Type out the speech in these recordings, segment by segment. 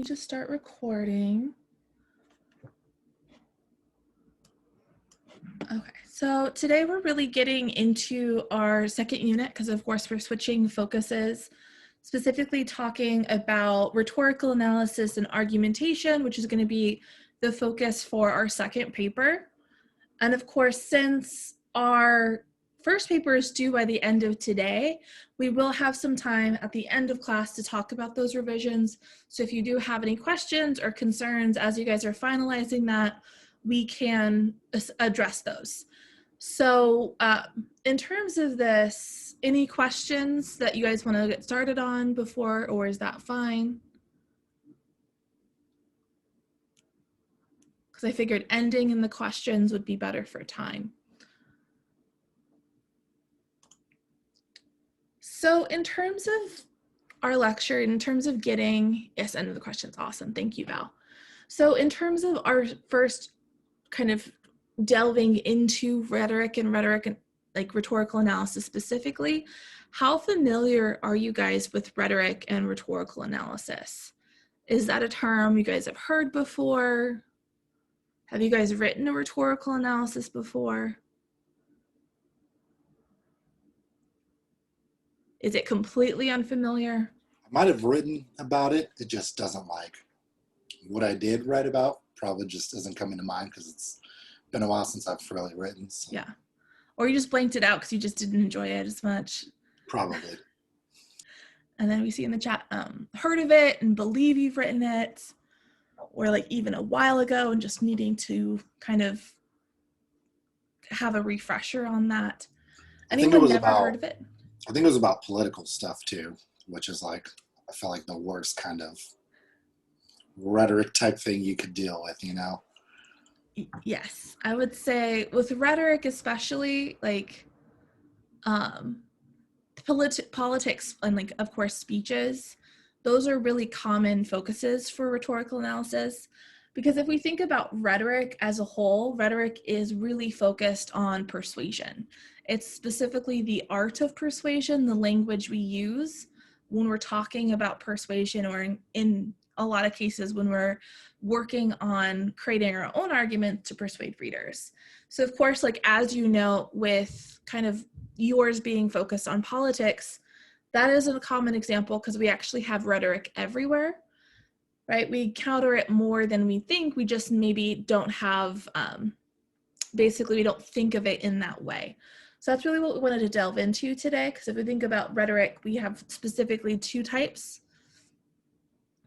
me just start recording. Okay, so today we're really getting into our second unit because of course we're switching focuses, specifically talking about rhetorical analysis and argumentation, which is going to be the focus for our second paper. And of course, since our first paper is due by the end of today, we will have some time at the end of class to talk about those revisions. So if you do have any questions or concerns as you guys are finalizing that, we can address those. So in terms of this, any questions that you guys want to get started on before, or is that fine? Because I figured ending in the questions would be better for time. So in terms of our lecture, in terms of getting, yes, end of the questions, awesome, thank you, Val. So in terms of our first kind of delving into rhetoric and like rhetorical analysis specifically, how familiar are you guys with rhetoric and rhetorical analysis? Is that a term you guys have heard before? Have you guys written a rhetorical analysis before? Is it completely unfamiliar? I might have written about it. It just doesn't like what I did write about. Probably just doesn't come into mind because it's been a while since I've really written. So. Yeah. Or you just blanked it out because you just didn't enjoy it as much. Probably. And then we see in the chat, heard of it and believe you've written it, or like even a while ago and just needing to kind of have a refresher on that. Anyone never heard of it? I think it was about political stuff too, which is like, I feel like the worst kind of rhetoric type thing you could deal with, you know? Yes, I would say with rhetoric, especially like politics and like, of course, speeches, those are really common focuses for rhetorical analysis. Because if we think about rhetoric as a whole, rhetoric is really focused on persuasion. It's specifically the art of persuasion, the language we use when we're talking about persuasion, or in a lot of cases when we're working on creating our own argument to persuade readers. So of course, like as you know, with kind of yours being focused on politics, that is a common example because we actually have rhetoric everywhere, right? We encounter it more than we think. We just maybe don't have, basically we don't think of it in that way. So that's really what we wanted to delve into today, because if we think about rhetoric, we have specifically two types.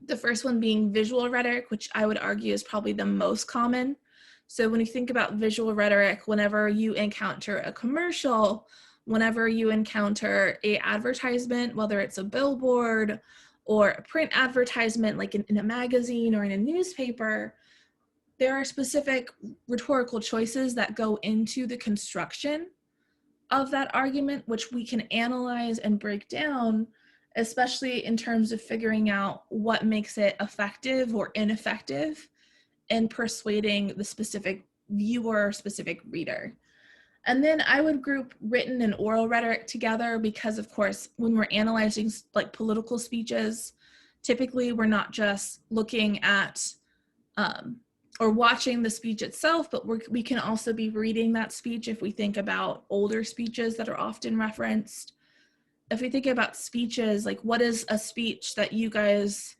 The first one being visual rhetoric, which I would argue is probably the most common. So when you think about visual rhetoric, whenever you encounter a commercial, whenever you encounter an advertisement, whether it's a billboard or a print advertisement like in a magazine or in a newspaper, there are specific rhetorical choices that go into the construction of that argument, which we can analyze and break down, especially in terms of figuring out what makes it effective or ineffective in persuading the specific viewer or specific reader. And then I would group written and oral rhetoric together because, of course, when we're analyzing like political speeches, typically we're not just looking at or watching the speech itself, but we can also be reading that speech if we think about older speeches that are often referenced. If we think about speeches, like what is a speech that you guys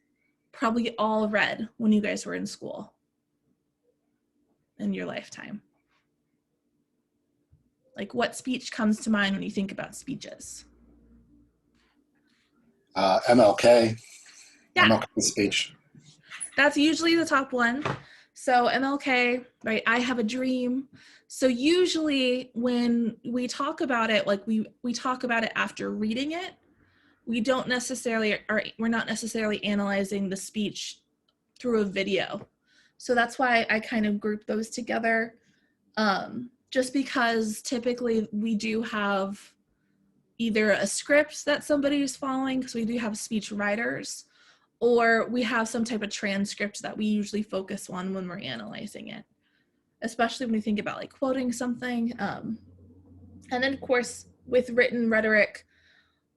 probably all read when you guys were in school in your lifetime? Like what speech comes to mind when you think about speeches? MLK. Yeah. MLK speech. That's usually the top one. So MLK, right? I have a dream. So usually when we talk about it, like we talk about it after reading it, we don't necessarily, or we're not necessarily analyzing the speech through a video. So that's why I kind of group those together. Just because typically we do have either a script that somebody is following, because we do have speech writers, or we have some type of transcript that we usually focus on when we're analyzing it, especially when we think about like quoting something. And then of course, with written rhetoric,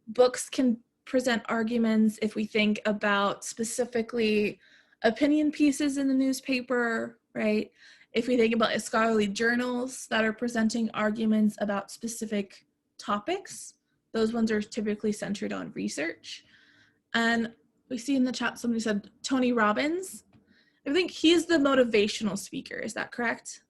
books can present arguments if we think about specifically opinion pieces in the newspaper, right? If we think about scholarly journals that are presenting arguments about specific topics, those ones are typically centered on research. And we see in the chat somebody said Tony Robbins. I think he's the motivational speaker. Is that correct?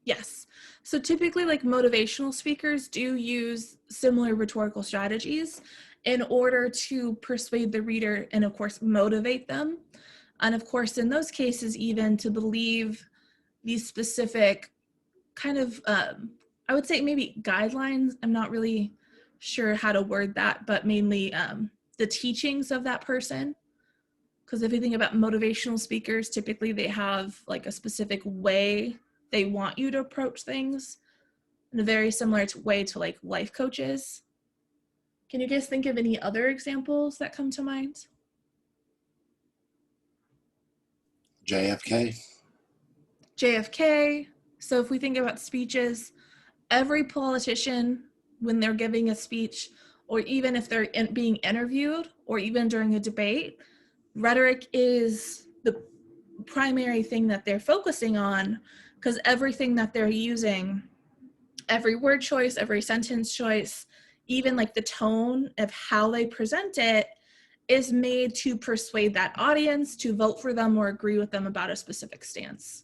Yes. So typically, like, motivational speakers do use similar rhetorical strategies in order to persuade the reader and, of course, motivate them. And of course, in those cases, even to believe these specific kind of, I would say maybe guidelines. I'm not really sure how to word that, but mainly the teachings of that person. Because if you think about motivational speakers, typically they have like a specific way they want you to approach things in a very similar way to like life coaches. Can you guys think of any other examples that come to mind? JFK. JFK. So if we think about speeches, every politician, when they're giving a speech, or even if they're being interviewed, or even during a debate, rhetoric is the primary thing that they're focusing on, because everything that they're using, every word choice, every sentence choice, even like the tone of how they present it, is made to persuade that audience to vote for them or agree with them about a specific stance.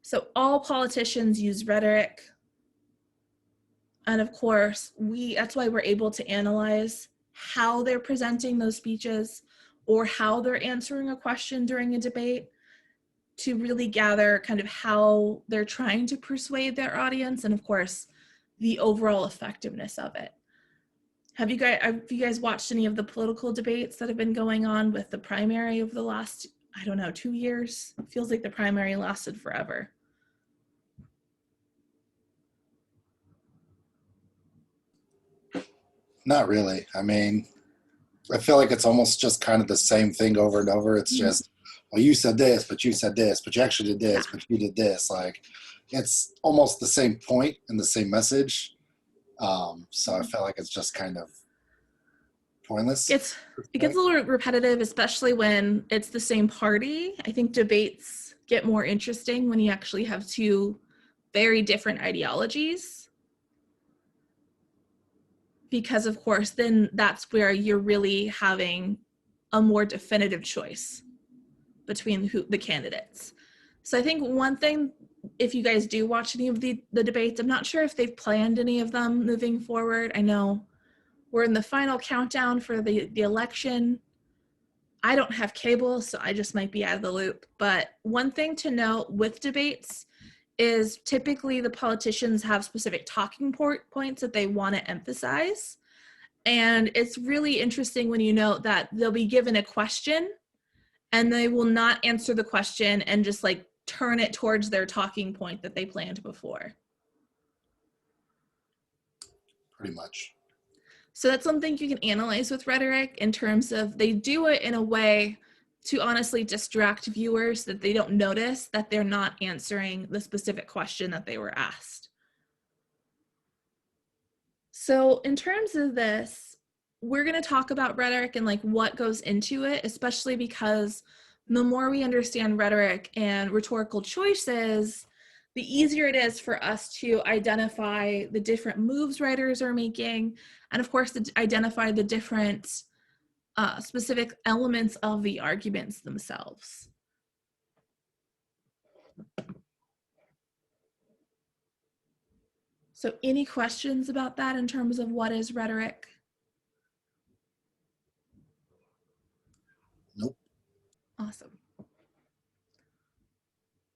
So all politicians use rhetoric. And of course, that's why we're able to analyze how they're presenting those speeches or how they're answering a question during a debate, to really gather kind of how they're trying to persuade their audience, and of course, the overall effectiveness of it. Have you guys watched any of the political debates that have been going on with the primary over the last, I don't know, 2 years? It feels like the primary lasted forever. Not really. I mean, I feel like it's almost just kind of the same thing over and over. It's just, well, you said this, but you said this, but you actually did this, but you did this. Like, it's almost the same point and the same message. So I feel like it's just kind of pointless. It gets a little repetitive, especially when it's the same party. I think debates get more interesting when you actually have two very different ideologies, because of course then that's where you're really having a more definitive choice between the candidates. So I think one thing, if you guys do watch any of the debates, I'm not sure if they've planned any of them moving forward. I know we're in the final countdown for the election. I don't have cable, so I just might be out of the loop. But one thing to note with debates is typically the politicians have specific talking points that they want to emphasize. And it's really interesting when you note that they'll be given a question and they will not answer the question and just like turn it towards their talking point that they planned before. Pretty much. So that's something you can analyze with rhetoric in terms of they do it in a way to honestly distract viewers, that they don't notice that they're not answering the specific question that they were asked. So in terms of this, we're going to talk about rhetoric and like what goes into it, especially because the more we understand rhetoric and rhetorical choices, the easier it is for us to identify the different moves writers are making, and of course to identify the different specific elements of the arguments themselves. So any questions about that in terms of what is rhetoric? Nope. Awesome.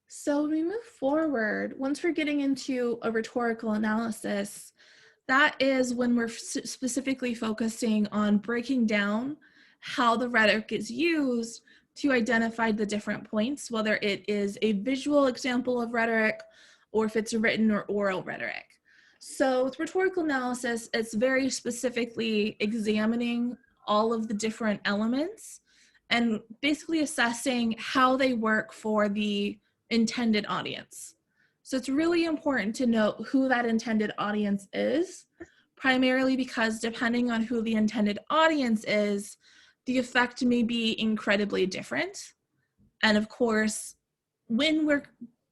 So when we move forward, once we're getting into a rhetorical analysis, that is when we're specifically focusing on breaking down how the rhetoric is used to identify the different points, whether it is a visual example of rhetoric or if it's a written or oral rhetoric. So with rhetorical analysis, it's very specifically examining all of the different elements and basically assessing how they work for the intended audience. So it's really important to note who that intended audience is primarily because depending on who the intended audience is, the effect may be incredibly different. And of course, when we're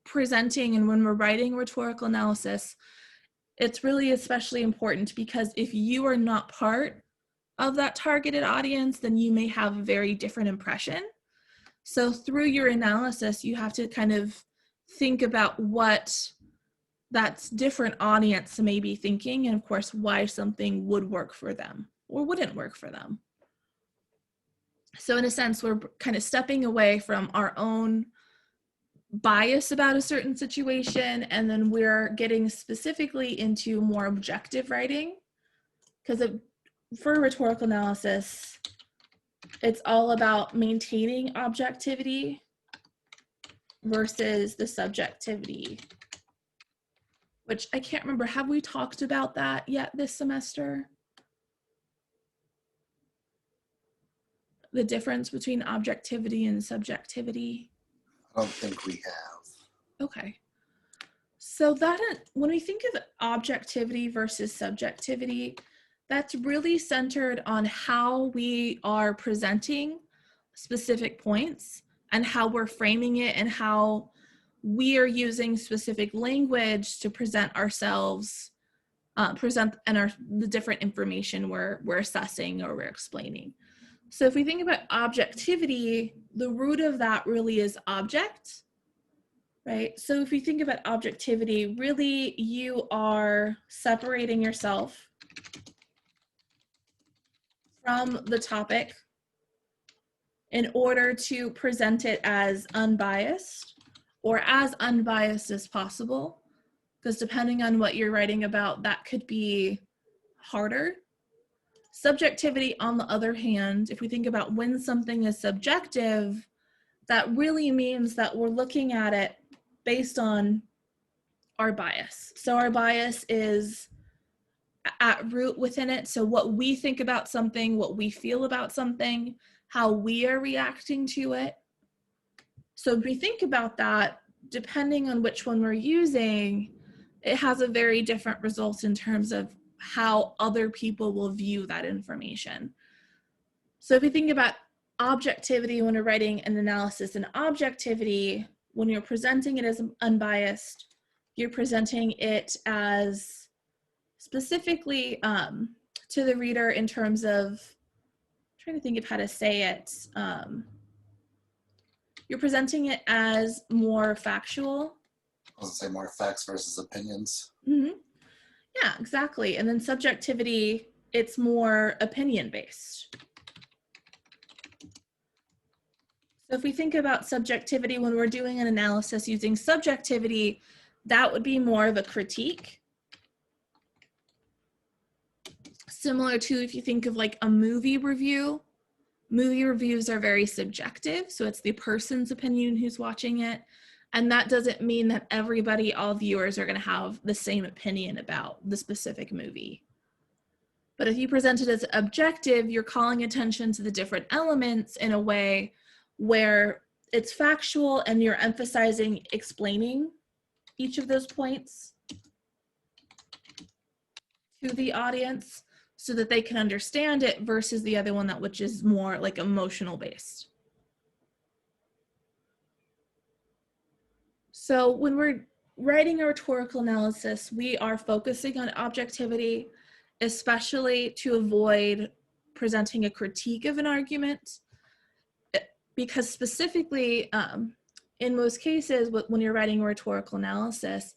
presenting and when we're writing rhetorical analysis, it's really especially important because if you are not part of that targeted audience, then you may have a very different impression. So through your analysis, you have to kind of think about what that different audience may be thinking, and of course, why something would work for them or wouldn't work for them. So in a sense, we're kind of stepping away from our own bias about a certain situation, and then we're getting specifically into more objective writing, because for rhetorical analysis, it's all about maintaining objectivity versus the subjectivity, which I can't remember. Have we talked about that yet this semester? The difference between objectivity and subjectivity? I don't think we have. Okay. So that, when we think of objectivity versus subjectivity, that's really centered on how we are presenting specific points and how we're framing it and how we are using specific language to present ourselves, the different information we're assessing or we're explaining. So if we think about objectivity, the root of that really is object, right? So if you think about objectivity, really you are separating yourself from the topic in order to present it as unbiased or as unbiased as possible, because depending on what you're writing about, that could be harder. Subjectivity, on the other hand, if we think about when something is subjective, that really means that we're looking at it based on our bias. So our bias is at root within it. So what we think about something, what we feel about something, how we are reacting to it. So if we think about that, depending on which one we're using, it has a very different result in terms of how other people will view that information. So if we think about objectivity when we're writing an analysis, and objectivity, when you're presenting it as unbiased, you're presenting it as specifically to the reader in terms of, I'm trying to think of how to say it, you're presenting it as more factual. I was gonna say more facts versus opinions. Mm-hmm. Yeah, exactly. And then subjectivity, it's more opinion-based. So if we think about subjectivity, when we're doing an analysis using subjectivity, that would be more of a critique. Similar to if you think of like a movie review. Movie reviews are very subjective, so it's the person's opinion who's watching it. And that doesn't mean that everybody, all viewers, are going to have the same opinion about the specific movie. But if you present it as objective, you're calling attention to the different elements in a way where it's factual and you're emphasizing explaining each of those points to the audience so that they can understand it, versus the other one, which is more like emotional based. So when we're writing a rhetorical analysis, we are focusing on objectivity, especially to avoid presenting a critique of an argument, because specifically, in most cases, when you're writing a rhetorical analysis,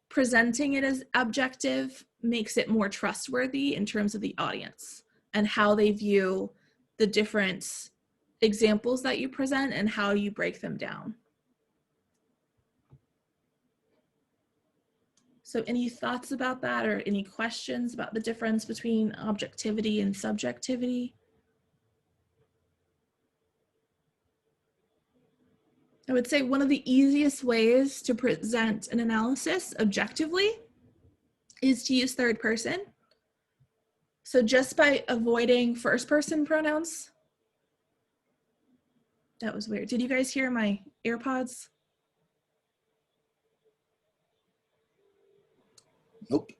presenting it as objective makes it more trustworthy in terms of the audience and how they view the different examples that you present and how you break them down. So any thoughts about that, or any questions about the difference between objectivity and subjectivity? I would say one of the easiest ways to present an analysis objectively is to use third person. So just by avoiding first person pronouns. That was weird. Did you guys hear my AirPods? Nope.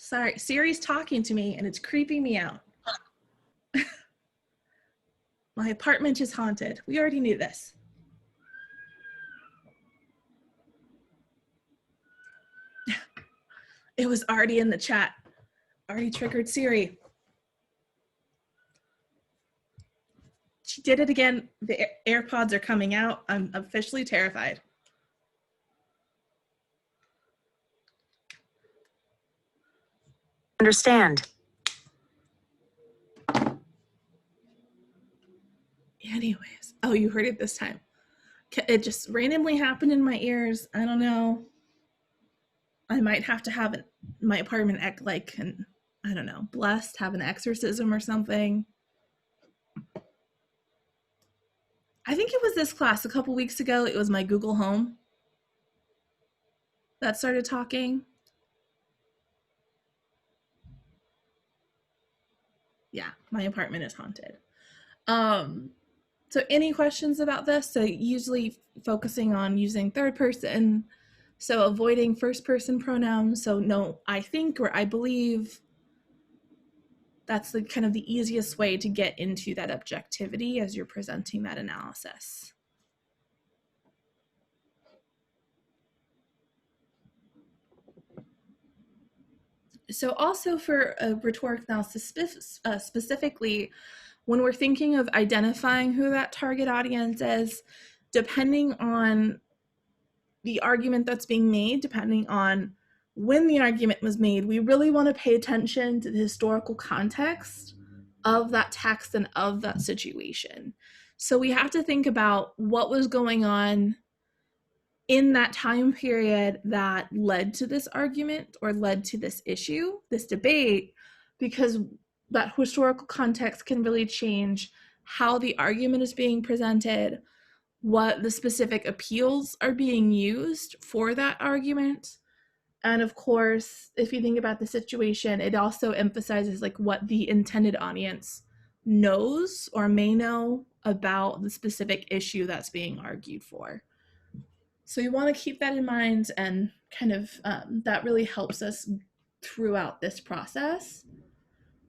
Sorry, Siri's talking to me and it's creeping me out. My apartment is haunted. We already knew this. It was already in the chat. Already triggered Siri. She did it again. The AirPods are coming out. I'm officially terrified. Understand. Anyways, oh, you heard it this time. It just randomly happened in my ears. I don't know. I might have to have my apartment act like, I don't know, blessed, have an exorcism or something. I think it was this class a couple weeks ago. It was my Google Home that started talking. Yeah, my apartment is haunted. So any questions about this? So usually focusing on using third person, so avoiding first person pronouns. So no, I think or I believe. That's the kind of the easiest way to get into that objectivity as you're presenting that analysis. So also for a rhetoric analysis specifically, when we're thinking of identifying who that target audience is, depending on the argument that's being made, depending on when the argument was made, we really want to pay attention to the historical context of that text and of that situation. So we have to think about what was going on in that time period that led to this argument or led to this issue, this debate, because that historical context can really change how the argument is being presented, what the specific appeals are being used for that argument. And of course, if you think about the situation, it also emphasizes like what the intended audience knows or may know about the specific issue that's being argued for. So you want to keep that in mind, and kind of that really helps us throughout this process.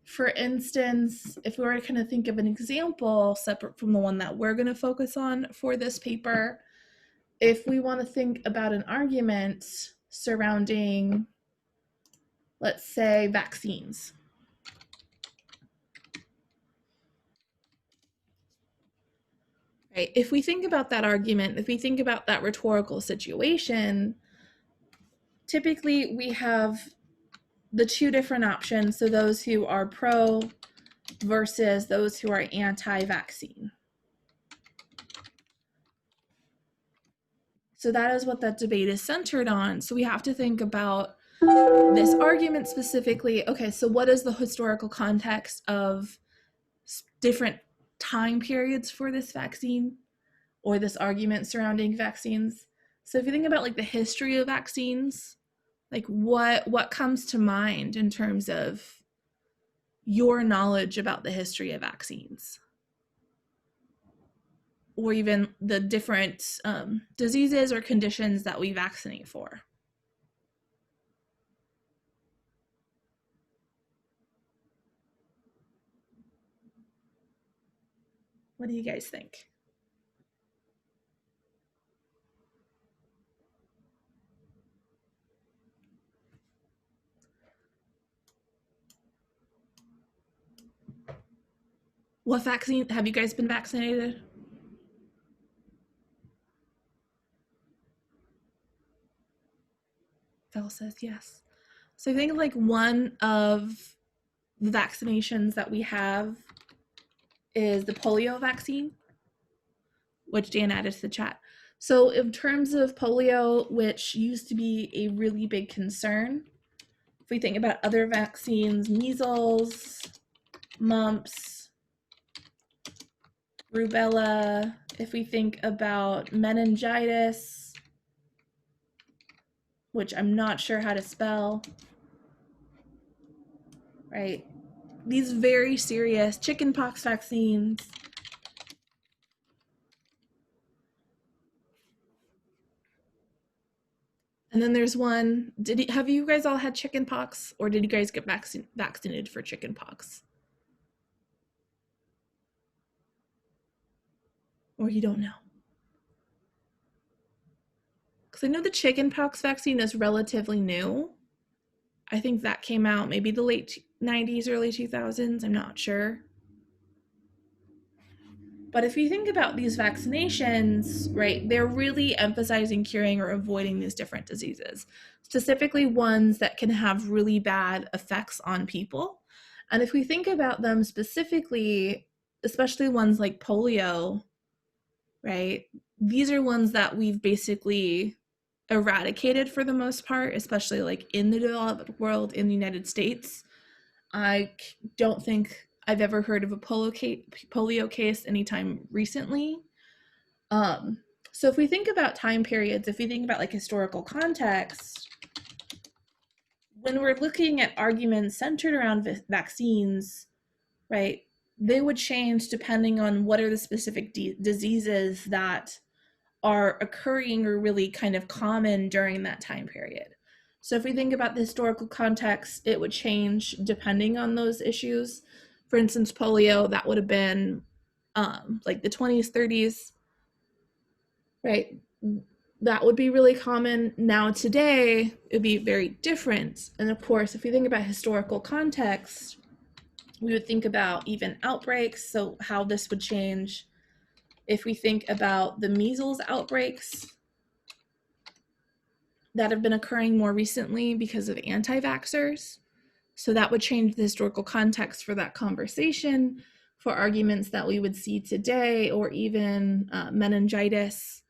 For instance, if we were to kind of think of an example separate from the one that we're going to focus on for this paper, if we want to think about an argument surrounding, let's say, vaccines. Right? If we think about that argument, if we think about that rhetorical situation, typically we have the two different options. So those who are pro versus those who are anti-vaccine. So that is what that debate is centered on. So we have to think about this argument specifically. Okay, so what is the historical context of different time periods for this vaccine or this argument surrounding vaccines? So if you think about like the history of vaccines, like what comes to mind in terms of your knowledge about the history of vaccines? Or even the different diseases or conditions that we vaccinate for. What do you guys think? What vaccine, have you guys been vaccinated? Phil says yes. So I think like one of the vaccinations that we have is the polio vaccine, which Dan added to the chat. So in terms of polio, which used to be a really big concern, if we think about other vaccines, measles, mumps, rubella, if we think about meningitis, which I'm not sure how to spell, right? These very serious chickenpox vaccines. And then there's one, have you guys all had chicken pox, or did you guys get vaccinated for chicken pox? Or you don't know? Because I know the chicken pox vaccine is relatively new. I think that came out maybe the late 90s, early 2000s. I'm not sure. But if you think about these vaccinations, right, they're really emphasizing curing or avoiding these different diseases, specifically ones that can have really bad effects on people. And if we think about them specifically, especially ones like polio, right, these are ones that we've basically eradicated for the most part, especially like in the developed world in the United States. I don't think I've ever heard of a polio case anytime recently. So if we think about time periods, if we think about like historical context, when we're looking at arguments centered around vaccines, right, they would change depending on what are the specific diseases that are occurring or really kind of common during that time period. So if we think about the historical context, it would change depending on those issues. For instance, polio, that would have been like the 20s, 30s, right? That would be really common. Now today, it would be very different. And of course, if we think about historical context, we would think about even outbreaks, so how this would change. If we think about the measles outbreaks that have been occurring more recently because of anti-vaxxers, so that would change the historical context for that conversation for arguments that we would see today, or even meningitis.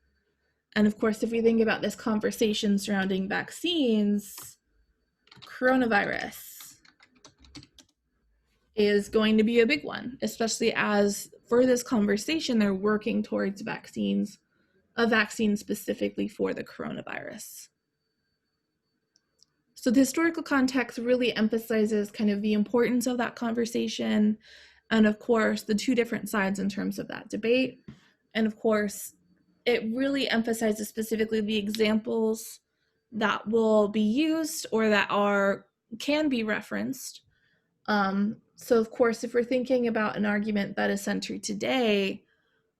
And of course, if we think about this conversation surrounding vaccines, coronavirus is going to be a big one, especially as for this conversation, they're working towards vaccines, a vaccine specifically for the coronavirus. So the historical context really emphasizes kind of the importance of that conversation, and of course, the two different sides in terms of that debate. And of course, it really emphasizes specifically the examples that will be used or that can be referenced. So of course, if we're thinking about an argument that is centered today,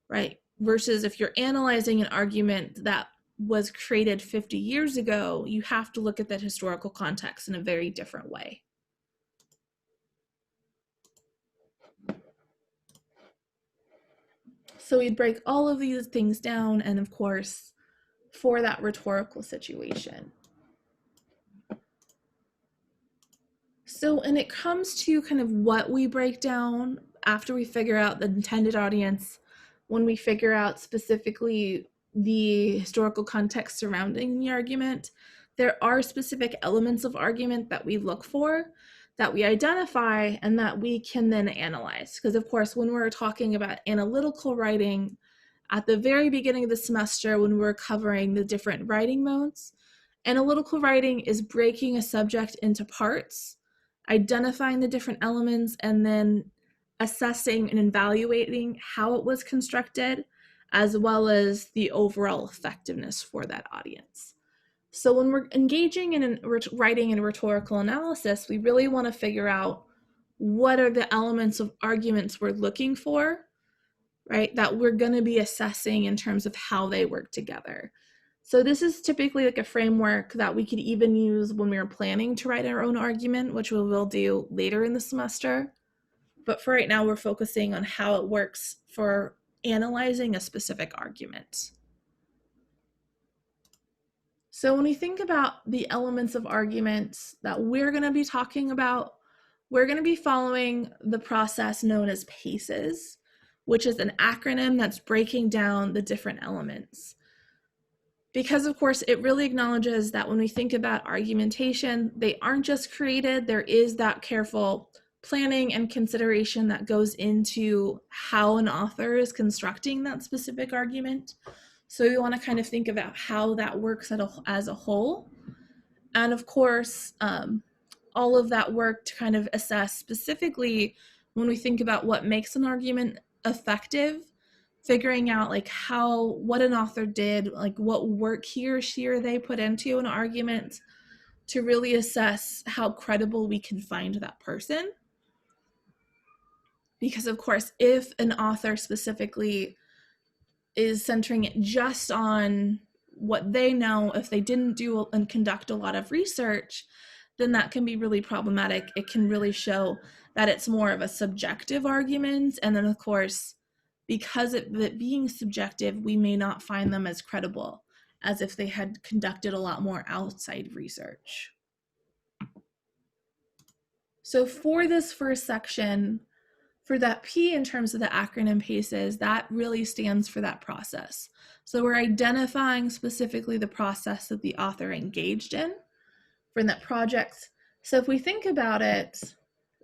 right, versus if you're analyzing an argument that was created 50 years ago, you have to look at that historical context in a very different way. So we'd break all of these things down, and of course, for that rhetorical situation. So when it comes to kind of what we break down after we figure out the intended audience, when we figure out specifically the historical context surrounding the argument, there are specific elements of argument that we look for, that we identify, and that we can then analyze. Because of course, when we're talking about analytical writing, at the very beginning of the semester, when we're covering the different writing modes, analytical writing is breaking a subject into parts, identifying the different elements, and then assessing and evaluating how it was constructed, as well as the overall effectiveness for that audience. So when we're engaging in writing and rhetorical analysis, we really want to figure out what are the elements of arguments we're looking for, right, that we're going to be assessing in terms of how they work together. So this is typically like a framework that we could even use when we're planning to write our own argument, which we will do later in the semester. But for right now, we're focusing on how it works for analyzing a specific argument. So when we think about the elements of arguments that we're going to be talking about, we're going to be following the process known as PACES, which is an acronym that's breaking down the different elements. Because of course, it really acknowledges that when we think about argumentation, they aren't just created, there is that careful planning and consideration that goes into how an author is constructing that specific argument. So we want to kind of think about how that works as a whole. And of course, all of that work to kind of assess specifically when we think about what makes an argument effective, figuring out like what an author did, like what work he or she or they put into an argument to really assess how credible we can find that person. Because of course, if an author specifically is centering it just on what they know, if they didn't do and conduct a lot of research, then that can be really problematic. It can really show that it's more of a subjective argument. And then of course, because of it being subjective, we may not find them as credible as if they had conducted a lot more outside research. So for this first section, for that P in terms of the acronym PACES, that really stands for that process. So we're identifying specifically the process that the author engaged in for that project. So if we think about it,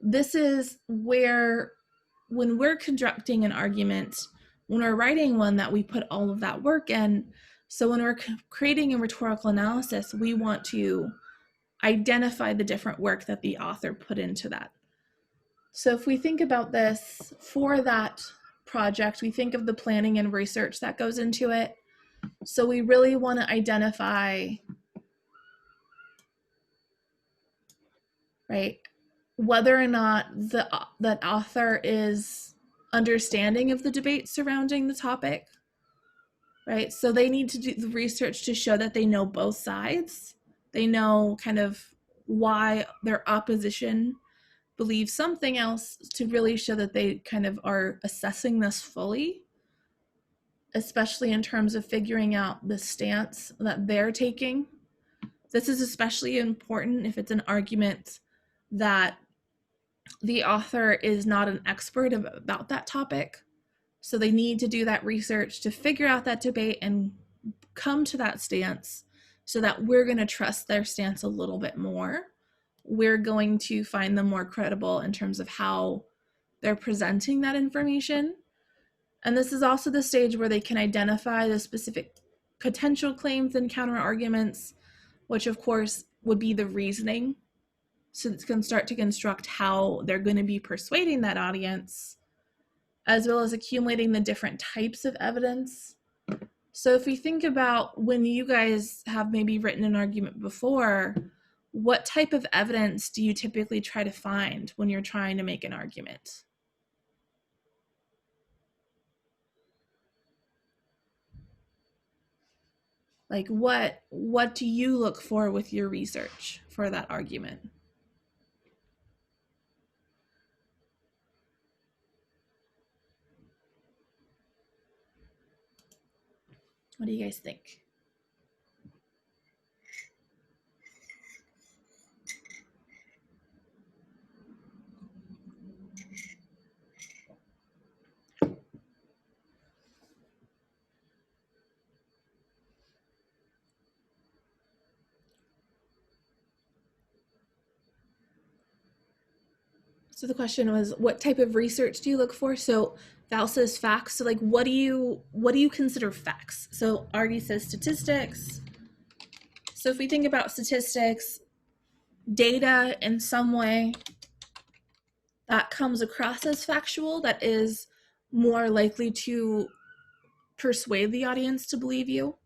this is where, when we're conducting an argument, when we're writing one, that we put all of that work in. So when we're creating a rhetorical analysis, we want to identify the different work that the author put into that. So if we think about this for that project, we think of the planning and research that goes into it. So we really want to identify, right, whether or not that author is understanding of the debate surrounding the topic, right? So they need to do the research to show that they know both sides. They know kind of why their opposition believes something else, to really show that they kind of are assessing this fully, especially in terms of figuring out the stance that they're taking. This is especially important if it's an argument that the author is not an expert about that topic. So they need to do that research to figure out that debate and come to that stance, so that we're going to trust their stance a little bit more. We're going to find them more credible in terms of how they're presenting that information. And this is also the stage where they can identify the specific potential claims and counter arguments, which of course would be the reasoning. So it's going to start to construct how they're going to be persuading that audience, as well as accumulating the different types of evidence. So if we think about when you guys have maybe written an argument before, what type of evidence do you typically try to find when you're trying to make an argument? Like what do you look for with your research for that argument? What do you guys think? So the question was, what type of research do you look for? So Val says facts. So like, what do you consider facts? So Artie says statistics. So if we think about statistics, data in some way that comes across as factual, that is more likely to persuade the audience to believe you.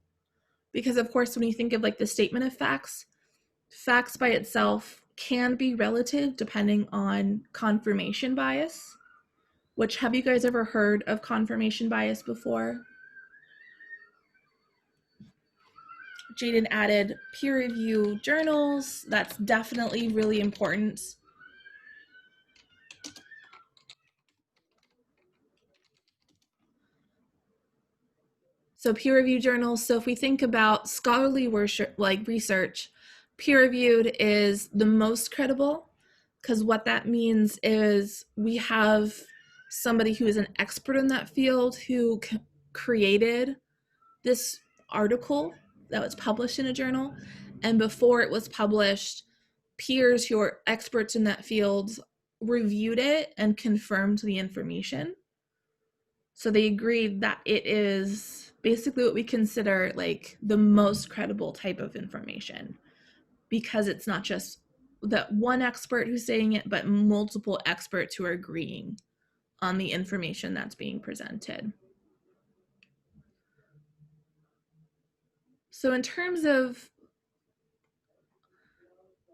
Because of course, when you think of like the statement of facts, facts by itself can be relative depending on confirmation bias, which, have you guys ever heard of confirmation bias before? Jaden added peer review journals. That's definitely really important. So peer review journals. So if we think about scholarly research, peer reviewed is the most credible, because what that means is we have somebody who is an expert in that field who created this article that was published in a journal, and before it was published, peers who are experts in that field reviewed it and confirmed the information. So they agreed that it is basically what we consider like the most credible type of information, because it's not just that one expert who's saying it, but multiple experts who are agreeing on the information that's being presented. So in terms of,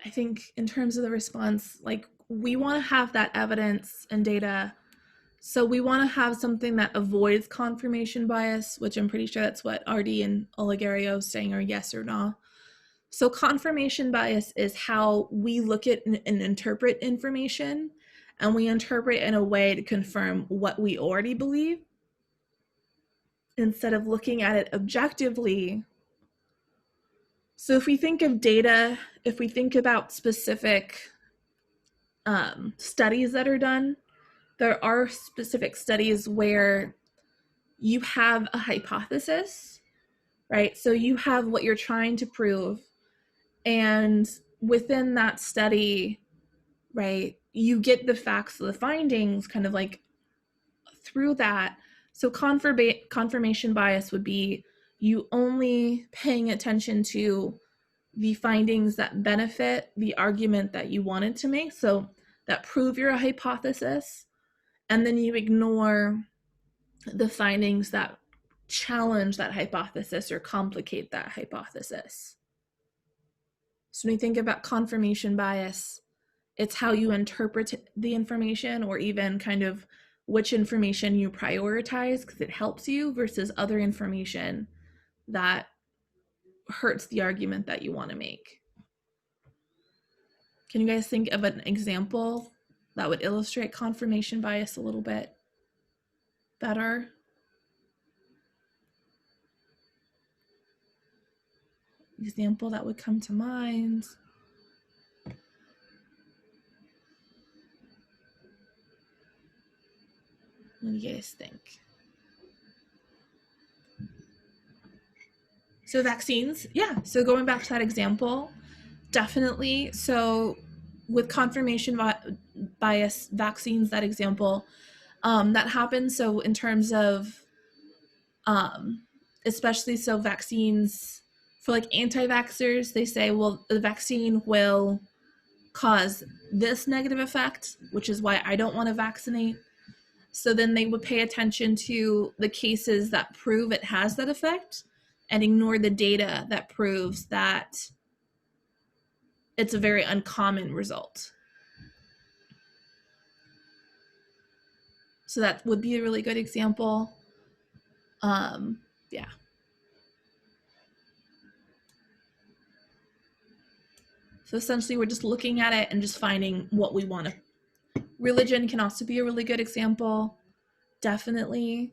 I think in terms of the response, like we want to have that evidence and data. So we want to have something that avoids confirmation bias, which I'm pretty sure that's what Artie and Olegario is saying, or yes or no. So confirmation bias is how we look at and interpret information, and we interpret in a way to confirm what we already believe instead of looking at it objectively. So if we think of data, if we think about specific studies that are done, there are specific studies where you have a hypothesis, right? So you have what you're trying to prove, and within that study, right, you get the facts, the findings kind of like through that. So confirmation bias would be you only paying attention to the findings that benefit the argument that you wanted to make, so that prove your hypothesis, and then you ignore the findings that challenge that hypothesis or complicate that hypothesis. So when you think about confirmation bias, it's how you interpret the information, or even kind of which information you prioritize because it helps you versus other information that hurts the argument that you want to make. Can you guys think of an example that would illustrate confirmation bias a little bit better? Example that would come to mind. What do you guys think? So vaccines, yeah. So going back to that example, definitely. So with confirmation bias, vaccines, that example, that happens. So in terms of, especially so vaccines for like anti-vaxxers, they say, well, the vaccine will cause this negative effect, which is why I don't want to vaccinate. So then they would pay attention to the cases that prove it has that effect and ignore the data that proves that it's a very uncommon result. So that would be a really good example. Yeah. So essentially we're just looking at it and just finding what we want to. Religion can also be a really good example. Definitely.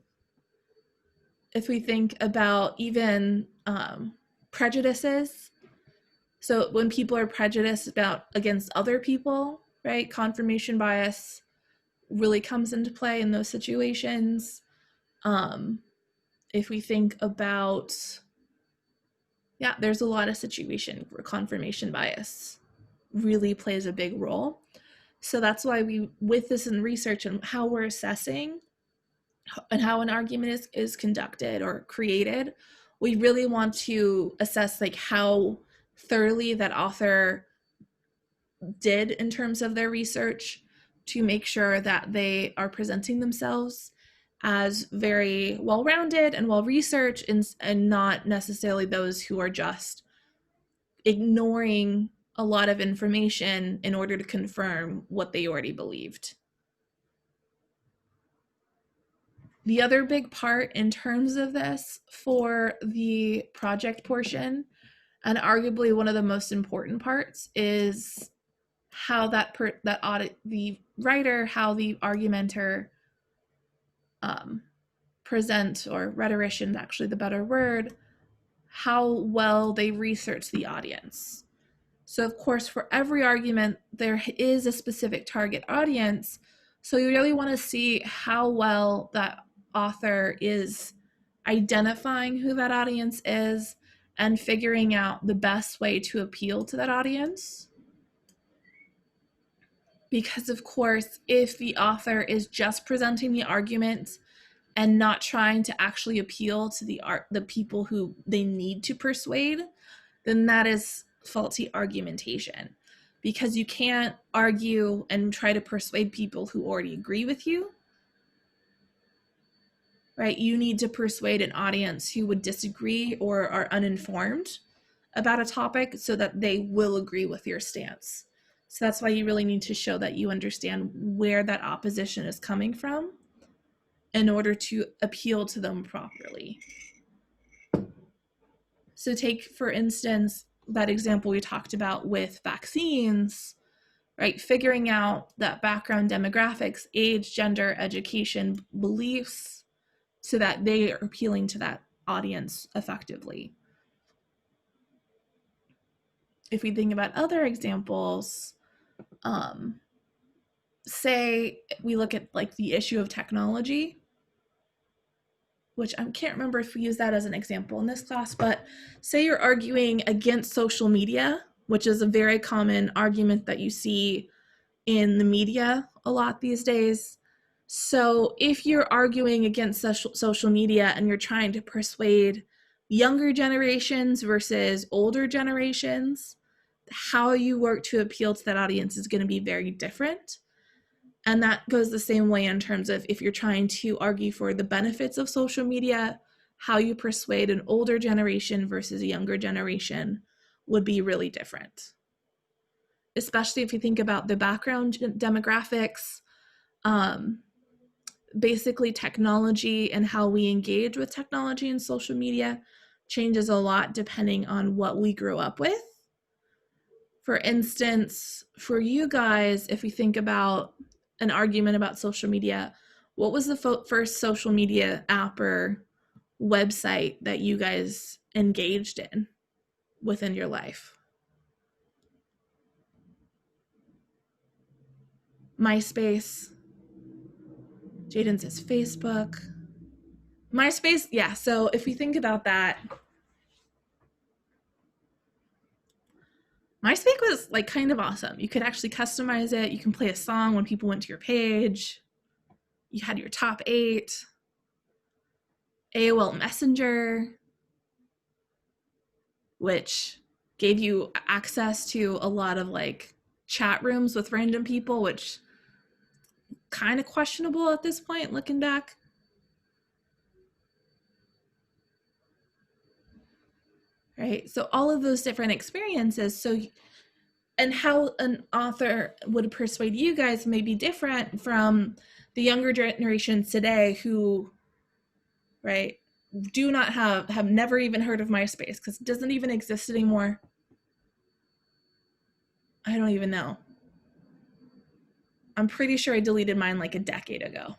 If we think about even prejudices, so when people are prejudiced against other people, right, confirmation bias really comes into play in those situations. If we think about, yeah, there's a lot of situations where confirmation bias really plays a big role. So that's why we, with this in research and how we're assessing and how an argument is conducted or created, we really want to assess like how thoroughly that author did in terms of their research to make sure that they are presenting themselves as very well-rounded and well-researched, and not necessarily those who are just ignoring a lot of information in order to confirm what they already believed. The other big part in terms of this for the project portion, and arguably one of the most important parts, is how the writer, how the argumenter present, or rhetorician, actually the better word, how well they research the audience. So of course, for every argument, there is a specific target audience. So you really want to see how well that author is identifying who that audience is and figuring out the best way to appeal to that audience. Because of course, if the author is just presenting the argument and not trying to actually appeal to the people who they need to persuade, then that is faulty argumentation, because you can't argue and try to persuade people who already agree with you. right? You need to persuade an audience who would disagree or are uninformed about a topic so that they will agree with your stance. So that's why you really need to show that you understand where that opposition is coming from in order to appeal to them properly. So take, for instance, that example we talked about with vaccines, right? Figuring out that background demographics, age, gender, education, beliefs, so that they are appealing to that audience effectively. If we think about other examples, say we look at like the issue of technology, which I can't remember if we use that as an example in this class, but say you're arguing against social media, which is a very common argument that you see in the media a lot these days. So if you're arguing against social media and you're trying to persuade younger generations versus older generations, how you work to appeal to that audience is going to be very different. And that goes the same way in terms of if you're trying to argue for the benefits of social media, how you persuade an older generation versus a younger generation would be really different. Especially if you think about the background demographics, basically technology and how we engage with technology and social media changes a lot depending on what we grew up with. For instance, for you guys, if we think about an argument about social media, what was the first social media app or website that you guys engaged in within your life? MySpace. Jaden says Facebook. MySpace, yeah, so if we think about that, MySpace was like kind of awesome. You could actually customize it. You can play a song when people went to your page. You had your top 8. AOL Messenger, which gave you access to a lot of like chat rooms with random people, which kind of questionable at this point looking back. Right? So all of those different experiences. So, and how an author would persuade you guys may be different from the younger generations today who, right, do not have never even heard of MySpace because it doesn't even exist anymore. I don't even know. I'm pretty sure I deleted mine like a decade ago.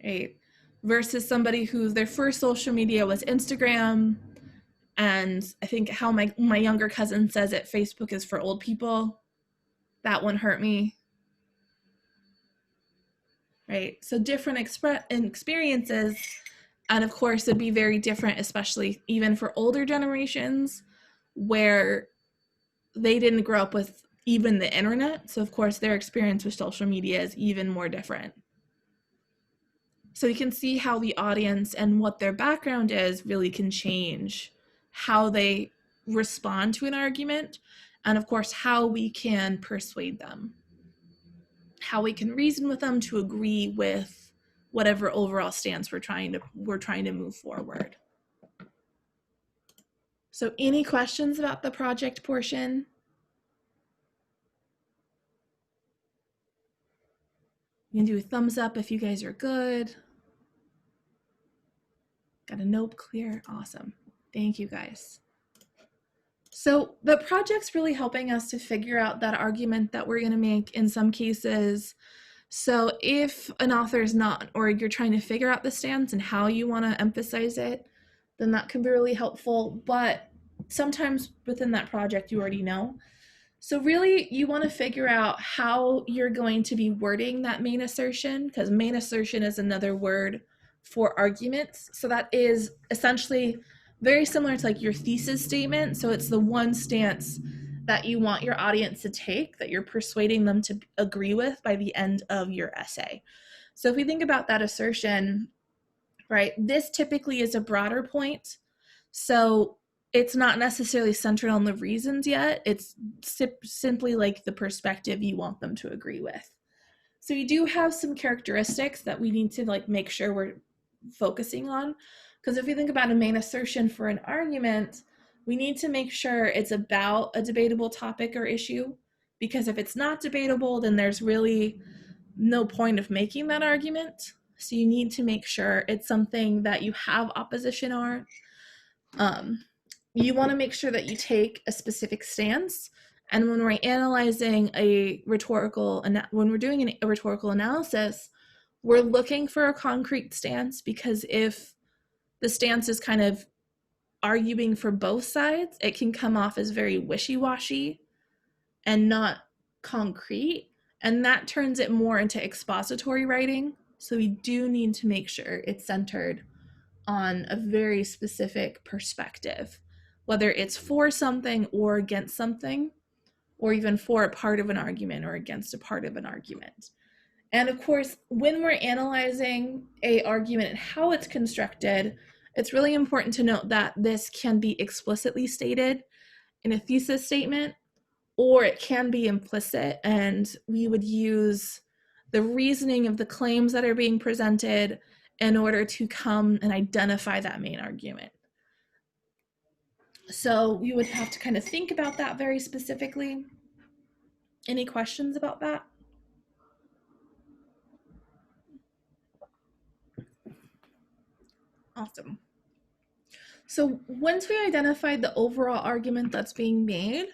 Right? Versus somebody who their first social media was Instagram, and I think how my younger cousin says it, Facebook is for old people. That one hurt me. Right? So different experiences, and of course it'd be very different, especially even for older generations where they didn't grow up with even the internet. So of course their experience with social media is even more different. So you can see how the audience and what their background is really can change how they respond to an argument, and of course how we can persuade them, how we can reason with them to agree with whatever overall stance we're trying to move forward. So any questions about the project portion? You can do a thumbs up if you guys are good. Got a nope clear. Awesome. Thank you guys. So the project's really helping us to figure out that argument that we're going to make in some cases. So if an author is not, or you're trying to figure out the stance and how you want to emphasize it, then that can be really helpful. But sometimes within that project, you already know. So really, you want to figure out how you're going to be wording that main assertion, because main assertion is another word for arguments. So that is essentially very similar to like your thesis statement. So it's the one stance that you want your audience to take, that you're persuading them to agree with by the end of your essay. So if we think about that assertion, right, this typically is a broader point. So it's not necessarily centered on the reasons yet. It's simply like the perspective you want them to agree with. So we do have some characteristics that we need to like make sure we're focusing on. Because if we think about a main assertion for an argument, we need to make sure it's about a debatable topic or issue. Because if it's not debatable, then there's really no point of making that argument. So you need to make sure it's something that you have opposition on. You want to make sure that you take a specific stance. And when we're analyzing a rhetorical, when we're doing a rhetorical analysis, we're looking for a concrete stance, because if the stance is kind of arguing for both sides, it can come off as very wishy-washy and not concrete, and that turns it more into expository writing. So we do need to make sure it's centered on a very specific perspective, whether it's for something or against something, or even for a part of an argument or against a part of an argument. And of course, when we're analyzing an argument and how it's constructed, it's really important to note that this can be explicitly stated in a thesis statement, or it can be implicit, and we would use the reasoning of the claims that are being presented in order to come and identify that main argument. So we would have to kind of think about that very specifically. Any questions about that? Awesome. So once we identified the overall argument that's being made,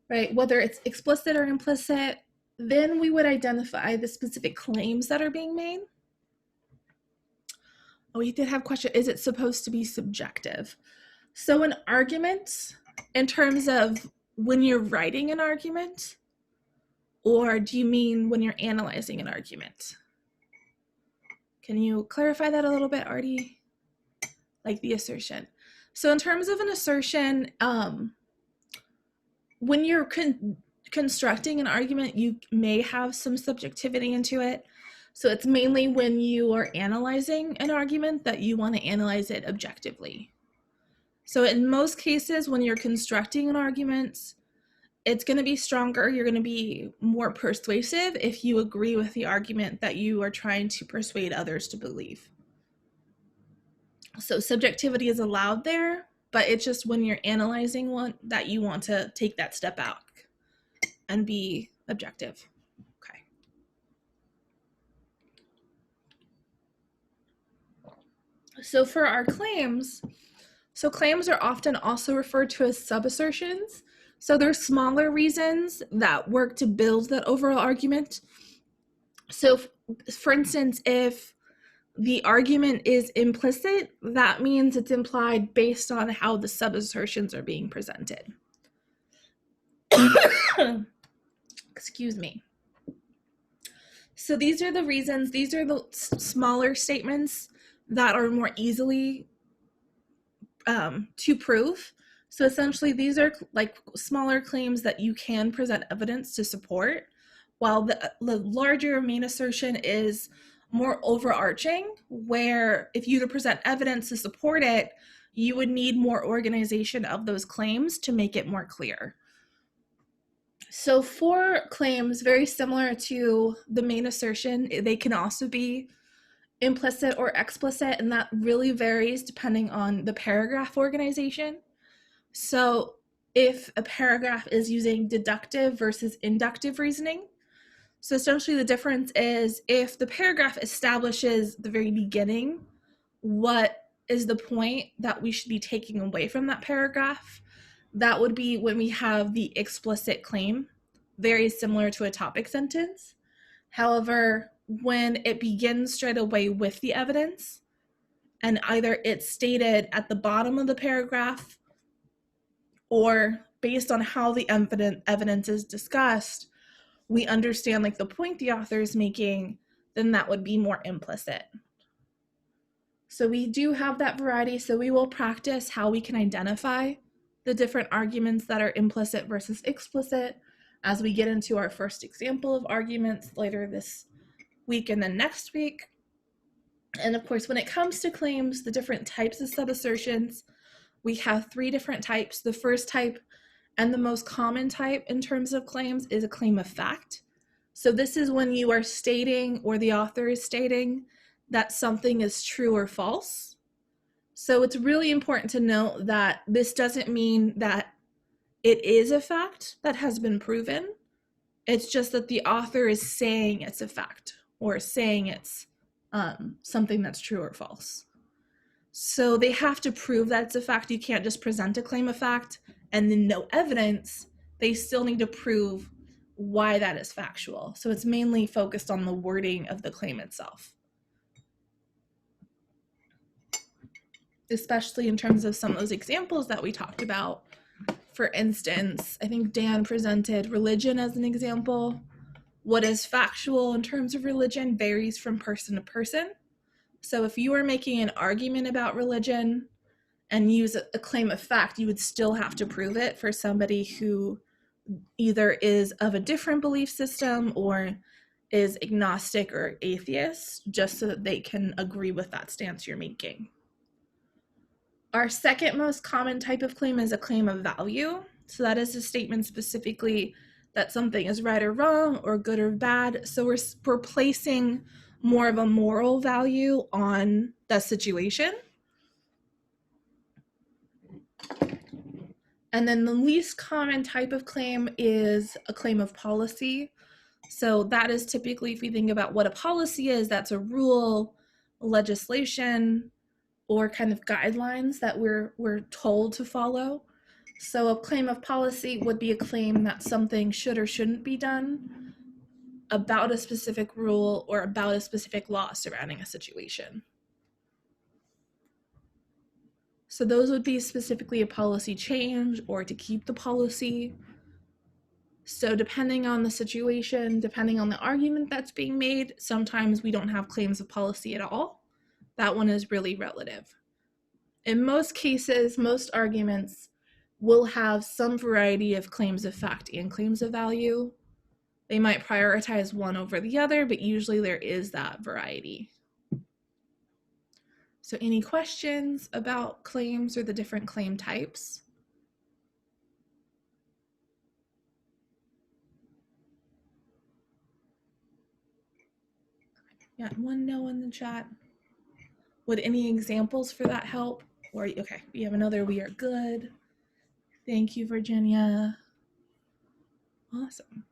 right, whether it's explicit or implicit, then we would identify the specific claims that are being made. Oh, we did have a question, is it supposed to be subjective? So an argument, in terms of when you're writing an argument, or do you mean when you're analyzing an argument? Can you clarify that a little bit, Artie? Like the assertion. So in terms of an assertion, when you're constructing an argument, you may have some subjectivity into it. So it's mainly when you are analyzing an argument that you want to analyze it objectively. So in most cases, when you're constructing an argument, it's going to be stronger. You're going to be more persuasive if you agree with the argument that you are trying to persuade others to believe. So subjectivity is allowed there, but it's just when you're analyzing one that you want to take that step out and be objective. Okay. So for our claims, so claims are often also referred to as sub-assertions. So they're smaller reasons that work to build that overall argument. So for instance, if the argument is implicit, that means it's implied based on how the sub-assertions are being presented. Excuse me. So these are the reasons, these are the smaller statements that are more easily to prove. So essentially these are like smaller claims that you can present evidence to support, while the larger main assertion is more overarching, where if you to present evidence to support it, you would need more organization of those claims to make it more clear. So for claims very similar to the main assertion, they can also be implicit or explicit, and that really varies depending on the paragraph organization. So if a paragraph is using deductive versus inductive reasoning, so essentially the difference is if the paragraph establishes the very beginning, what is the point that we should be taking away from that paragraph, that would be when we have the explicit claim, very similar to a topic sentence. However, when it begins straight away with the evidence, and either it's stated at the bottom of the paragraph, or based on how the evidence is discussed, we understand like the point the author is making, then that would be more implicit. So we do have that variety. So we will practice how we can identify the different arguments that are implicit versus explicit as we get into our first example of arguments later this week and then next week. And of course, when it comes to claims, the different types of sub-assertions, we have 3 different types. The first type and the most common type in terms of claims is a claim of fact. So this is when you are stating, or the author is stating, that something is true or false. So it's really important to note that this doesn't mean that it is a fact that has been proven. It's just that the author is saying it's a fact, or saying it's something that's true or false. So they have to prove that it's a fact. You can't just present a claim of fact and then no evidence. They still need to prove why that is factual. So it's mainly focused on the wording of the claim itself, especially in terms of some of those examples that we talked about. For instance, I think Dan presented religion as an example. What is factual in terms of religion varies from person to person. So if you are making an argument about religion and use a claim of fact, you would still have to prove it for somebody who either is of a different belief system or is agnostic or atheist, just so that they can agree with that stance you're making. Our second most common type of claim is a claim of value. So that is a statement specifically that something is right or wrong, or good or bad. So we're placing more of a moral value on the situation. And then the least common type of claim is a claim of policy. So that is typically, if you think about what a policy is, that's a rule, legislation, or kind of guidelines that we're told to follow. So a claim of policy would be a claim that something should or shouldn't be done about a specific rule or about a specific law surrounding a situation. So those would be specifically a policy change or to keep the policy. So depending on the situation, depending on the argument that's being made, sometimes we don't have claims of policy at all. That one is really relative. In most cases, most arguments will have some variety of claims of fact and claims of value. They might prioritize one over the other, but usually there is that variety. So any questions about claims or the different claim types? Yeah, one no in the chat. Would any examples for that help? Or, okay, we have another, we are good. Thank you, Virginia. Awesome.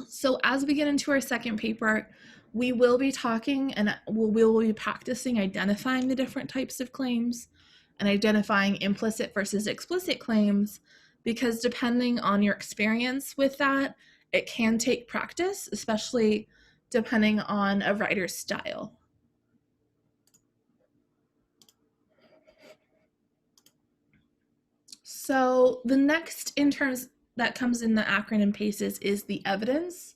So as we get into our second paper, we will be talking and we will be practicing identifying the different types of claims and identifying implicit versus explicit claims, because depending on your experience with that, it can take practice, especially depending on a writer's style. So the next in terms that comes in the acronym PACES is the evidence.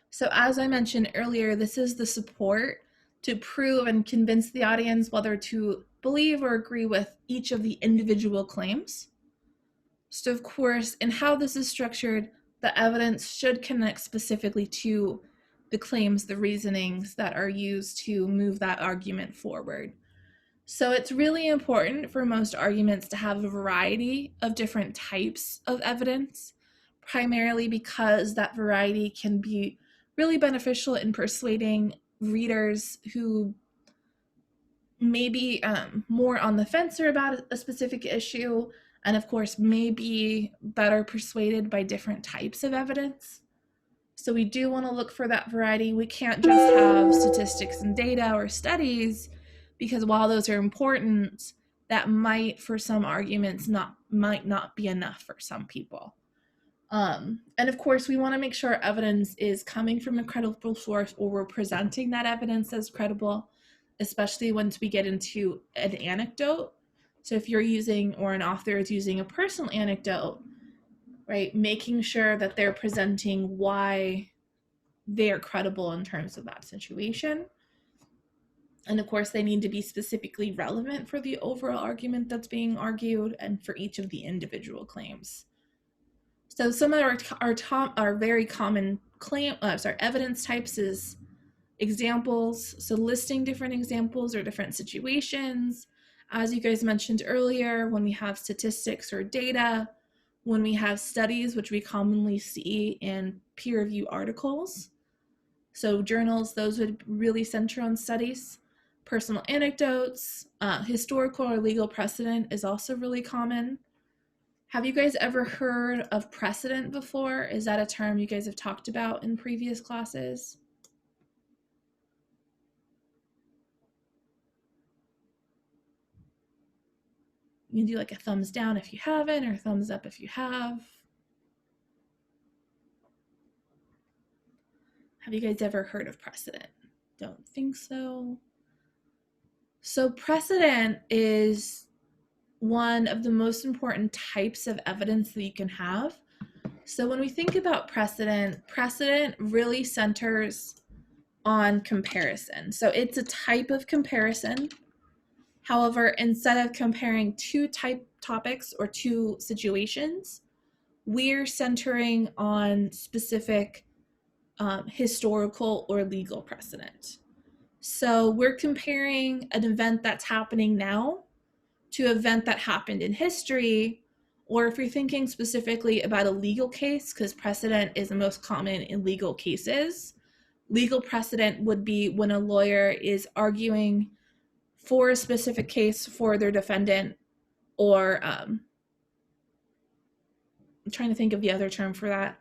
So as I mentioned earlier, this is the support to prove and convince the audience whether to believe or agree with each of the individual claims. So of course, in how this is structured, the evidence should connect specifically to the claims, the reasonings that are used to move that argument forward. So it's really important for most arguments to have a variety of different types of evidence, primarily because that variety can be really beneficial in persuading readers who may be more on the fence about a specific issue, and of course may be better persuaded by different types of evidence. So we do want to look for that variety. We can't just have statistics and data or studies, because while those are important, that might, for some arguments, might not be enough for some people. And of course, we want to make sure evidence is coming from a credible source, or we're presenting that evidence as credible, especially once we get into an anecdote. So if you're using, or an author is using, a personal anecdote, right, making sure that they're presenting why they're credible in terms of that situation. And of course, they need to be specifically relevant for the overall argument that's being argued and for each of the individual claims. So some of our very common evidence types is examples. So listing different examples or different situations. As you guys mentioned earlier, when we have statistics or data, when we have studies, which we commonly see in peer review articles. So journals, those would really center on studies. Personal anecdotes, historical or legal precedent is also really common. Have you guys ever heard of precedent before? Is that a term you guys have talked about in previous classes? You can do like a thumbs down if you haven't, or thumbs up if you have. Have you guys ever heard of precedent? Don't think so. So precedent is one of the most important types of evidence that you can have. So when we think about precedent really centers on comparison. So it's a type of comparison. However, instead of comparing two topics or two situations, we're centering on specific historical or legal precedent. So we're comparing an event that's happening now to an event that happened in history, or if you're thinking specifically about a legal case, because precedent is the most common in legal cases, legal precedent would be when a lawyer is arguing for a specific case for their defendant, or I'm trying to think of the other term for that,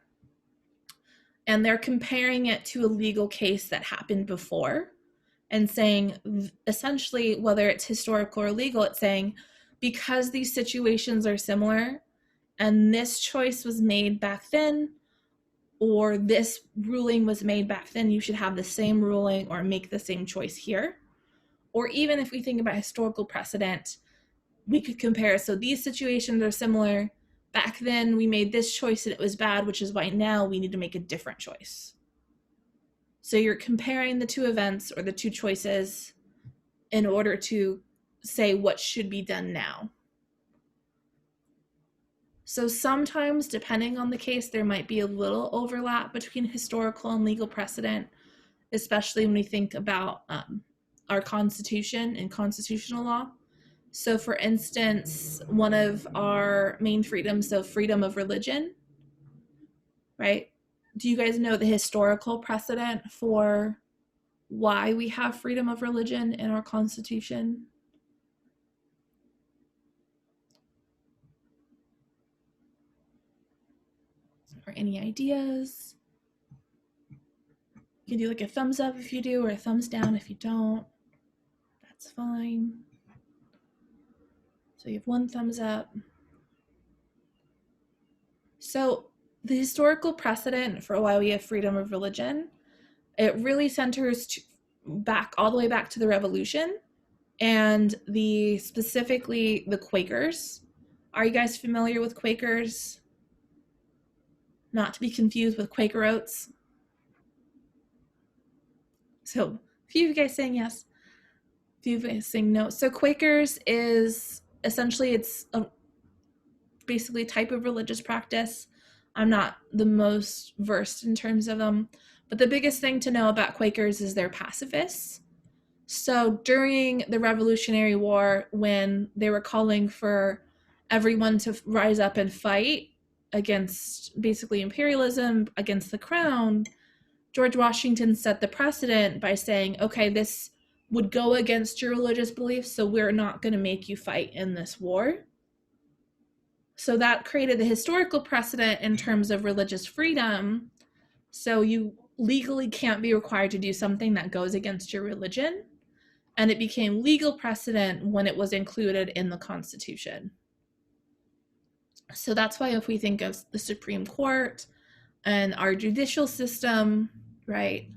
and they're comparing it to a legal case that happened before and saying, essentially, whether it's historical or legal, it's saying, because these situations are similar and this choice was made back then, or this ruling was made back then, you should have the same ruling or make the same choice here. Or even if we think about historical precedent, we could compare, so these situations are similar. Back then we made this choice and it was bad, which is why now we need to make a different choice. So you're comparing the two events or the two choices in order to say what should be done now. So sometimes, depending on the case, there might be a little overlap between historical and legal precedent, especially when we think about our Constitution and constitutional law. So for instance, one of our main freedoms, so freedom of religion, right? Do you guys know the historical precedent for why we have freedom of religion in our Constitution? Or any ideas? You can do like a thumbs up if you do, or a thumbs down if you don't. That's fine. So you have one thumbs up. So the historical precedent for why we have freedom of religion, it really centers back all the way back to the Revolution and specifically the Quakers. Are you guys familiar with Quakers? Not to be confused with Quaker Oats. So a few of you guys saying yes, a few of you guys saying no. So Quakers is essentially, it's basically a type of religious practice. I'm not the most versed in terms of them, but the biggest thing to know about Quakers is they're pacifists. So during the Revolutionary War, when they were calling for everyone to rise up and fight against basically imperialism, against the crown, George Washington set the precedent by saying, okay, this would go against your religious beliefs, so we're not going to make you fight in this war. So that created the historical precedent in terms of religious freedom. So you legally can't be required to do something that goes against your religion. And it became legal precedent when it was included in the Constitution. So that's why if we think of the Supreme Court and our judicial system, right,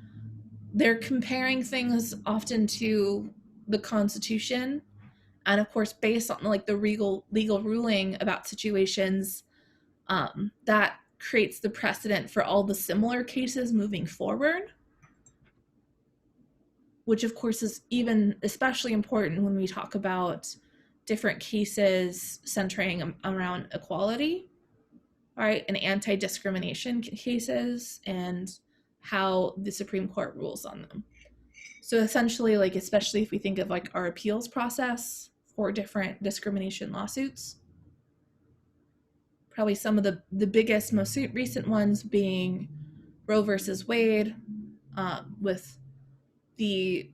they're comparing things often to the Constitution. And of course, based on like the legal ruling about situations, that creates the precedent for all the similar cases moving forward, which of course is even especially important when we talk about different cases centering around equality, right, and anti-discrimination cases and how the Supreme Court rules on them. So essentially, like, especially if we think of like our appeals process for different discrimination lawsuits, probably some of the biggest, most recent ones being Roe versus Wade, with the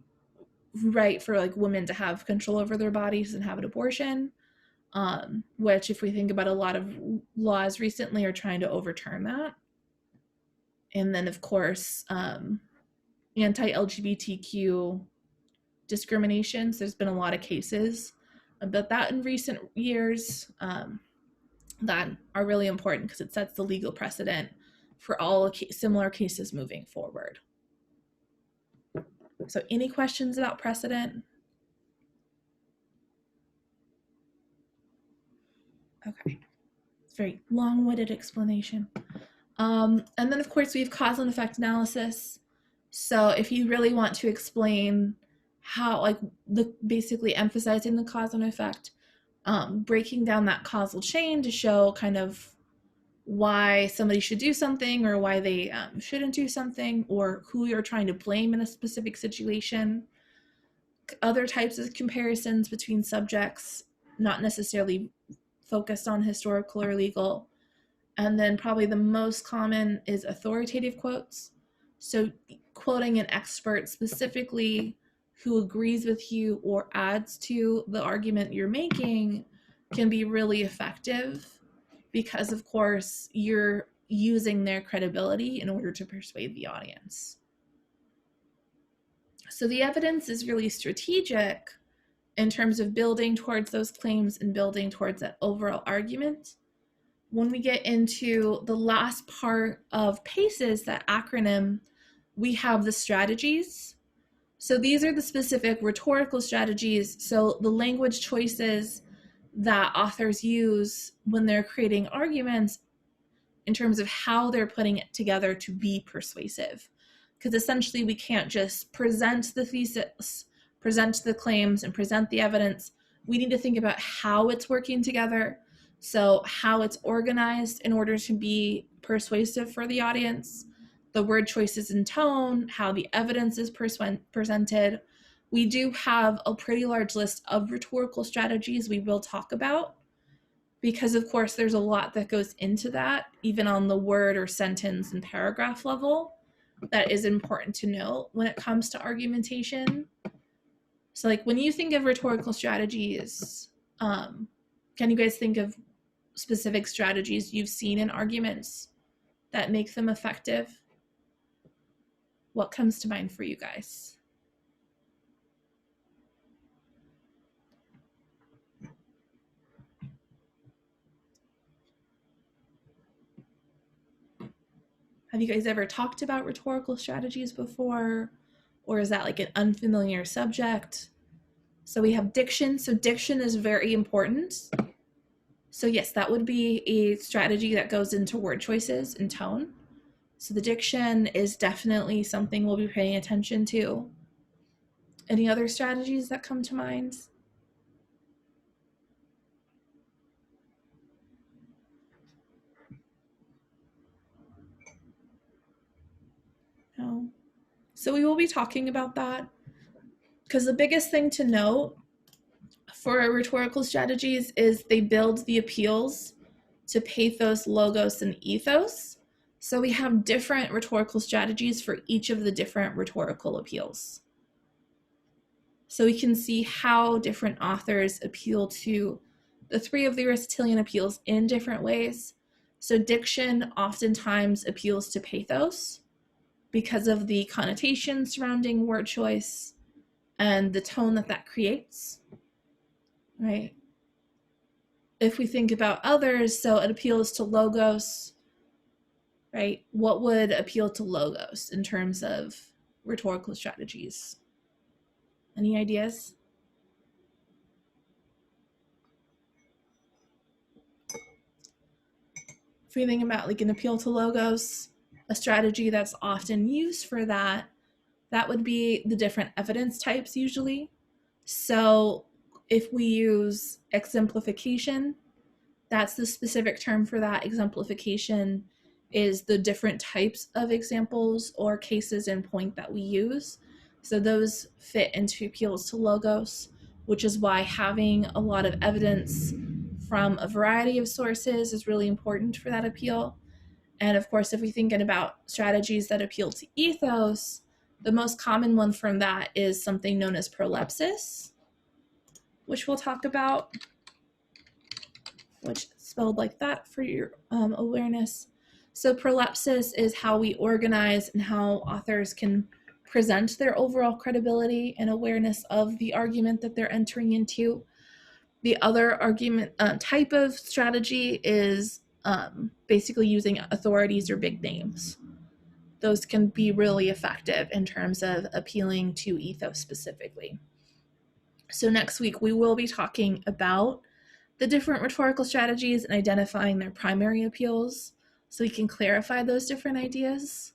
right for like women to have control over their bodies and have an abortion, which if we think about a lot of laws recently are trying to overturn that. And then of course, anti-LGBTQ discriminations. There's been a lot of cases about that in recent years that are really important because it sets the legal precedent for all similar cases moving forward. So any questions about precedent? Okay, it's a very long-winded explanation. And then of course we have cause and effect analysis. So if you really want to explain how, like, basically emphasizing the cause and effect, breaking down that causal chain to show kind of why somebody should do something or why they shouldn't do something, or who you're trying to blame in a specific situation. Other types of comparisons between subjects, not necessarily focused on historical or legal. And then probably the most common is authoritative quotes. So quoting an expert specifically who agrees with you or adds to the argument you're making can be really effective because, of course, you're using their credibility in order to persuade the audience. So the evidence is really strategic in terms of building towards those claims and building towards that overall argument. When we get into the last part of PACES, that acronym, we have the strategies. So these are the specific rhetorical strategies. So the language choices that authors use when they're creating arguments in terms of how they're putting it together to be persuasive. Because essentially we can't just present the thesis, present the claims, and present the evidence. We need to think about how it's working together. So how it's organized in order to be persuasive for the audience, the word choices and tone, how the evidence is presented. We do have a pretty large list of rhetorical strategies we will talk about because, of course, there's a lot that goes into that, even on the word or sentence and paragraph level, that is important to note when it comes to argumentation. So like when you think of rhetorical strategies, can you guys think of specific strategies you've seen in arguments that make them effective? What comes to mind for you guys? Have you guys ever talked about rhetorical strategies before? Or is that like an unfamiliar subject? So we have diction. So diction is very important. So yes, that would be a strategy that goes into word choices and tone. So the diction is definitely something we'll be paying attention to. Any other strategies that come to mind? No. So we will be talking about that because the biggest thing to note for rhetorical strategies is they build the appeals to pathos, logos, and ethos. So we have different rhetorical strategies for each of the different rhetorical appeals. So we can see how different authors appeal to the three of the Aristotelian appeals in different ways. So diction oftentimes appeals to pathos because of the connotation surrounding word choice and the tone that creates, right? If we think about others, so it appeals to logos, right? What would appeal to logos in terms of rhetorical strategies? Any ideas? If we think about like an appeal to logos, a strategy that's often used for that, that would be the different evidence types usually. So if we use exemplification, that's the specific term for that. Exemplification is the different types of examples or cases in point that we use. So those fit into appeals to logos, which is why having a lot of evidence from a variety of sources is really important for that appeal. And of course, if we're thinking about strategies that appeal to ethos, the most common one from that is something known as prolepsis, which we'll talk about, which is spelled like that for your awareness. So prolepsis is how we organize and how authors can present their overall credibility and awareness of the argument that they're entering into. The other argument type of strategy is basically using authorities or big names. Those can be really effective in terms of appealing to ethos specifically. So next week we will be talking about the different rhetorical strategies and identifying their primary appeals so we can clarify those different ideas.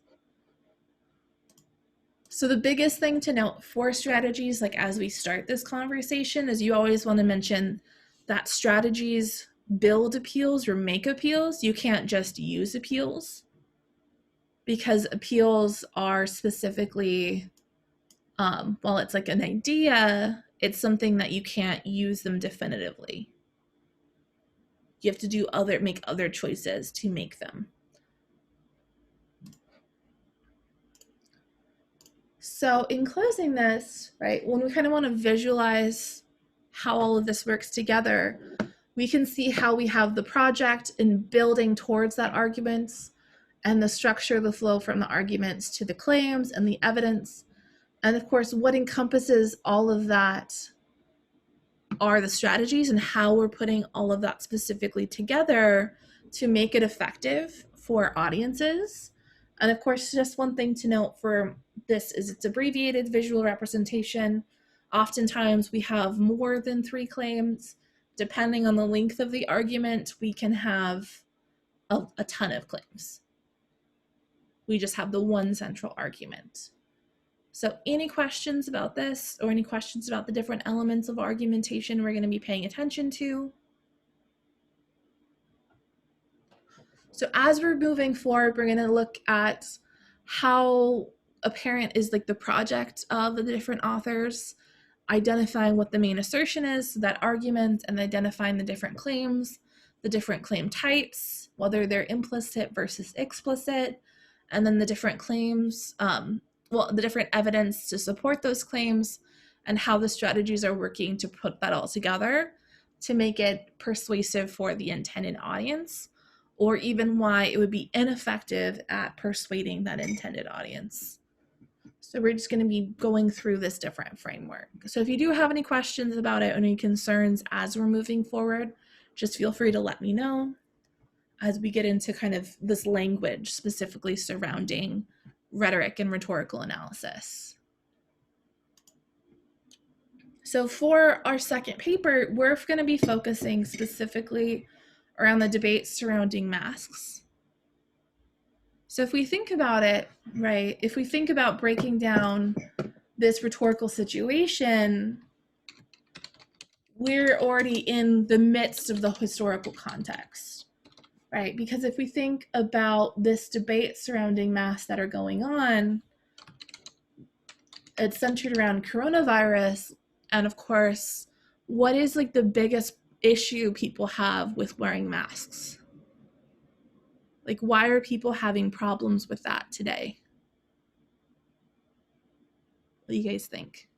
So the biggest thing to note for strategies, like as we start this conversation, is you always want to mention that strategies build appeals or make appeals. You can't just use appeals, because appeals are specifically, while it's like an idea, it's something that you can't use them definitively. You have to make other choices to make them. So in closing this, right, when we kind of want to visualize how all of this works together, we can see how we have the project in building towards that arguments, and the structure, the flow from the arguments to the claims and the evidence. And of course, what encompasses all of that are the strategies and how we're putting all of that specifically together to make it effective for audiences. And of course, just one thing to note for this is it's abbreviated visual representation. Oftentimes we have more than 3 claims. Depending on the length of the argument, we can have a ton of claims. We just have the one central argument. So any questions about this, or any questions about the different elements of argumentation we're going to be paying attention to? So as we're moving forward, we're going to look at how apparent is like the project of the different authors, identifying what the main assertion is, so that argument, and identifying the different claims, the different claim types, whether they're implicit versus explicit, and then the different claims, the different evidence to support those claims, and how the strategies are working to put that all together to make it persuasive for the intended audience, or even why it would be ineffective at persuading that intended audience. So we're just going to be going through this different framework. So if you do have any questions about it, or any concerns as we're moving forward, just feel free to let me know as we get into kind of this language specifically surrounding rhetoric and rhetorical analysis. So for our second paper, we're going to be focusing specifically around the debate surrounding masks. So if we think about it, right, if we think about breaking down this rhetorical situation, we're already in the midst of the historical context, right? Because if we think about this debate surrounding masks that are going on, it's centered around coronavirus. And of course, what is like the biggest issue people have with wearing masks? Like, why are people having problems with that today? What do you guys think?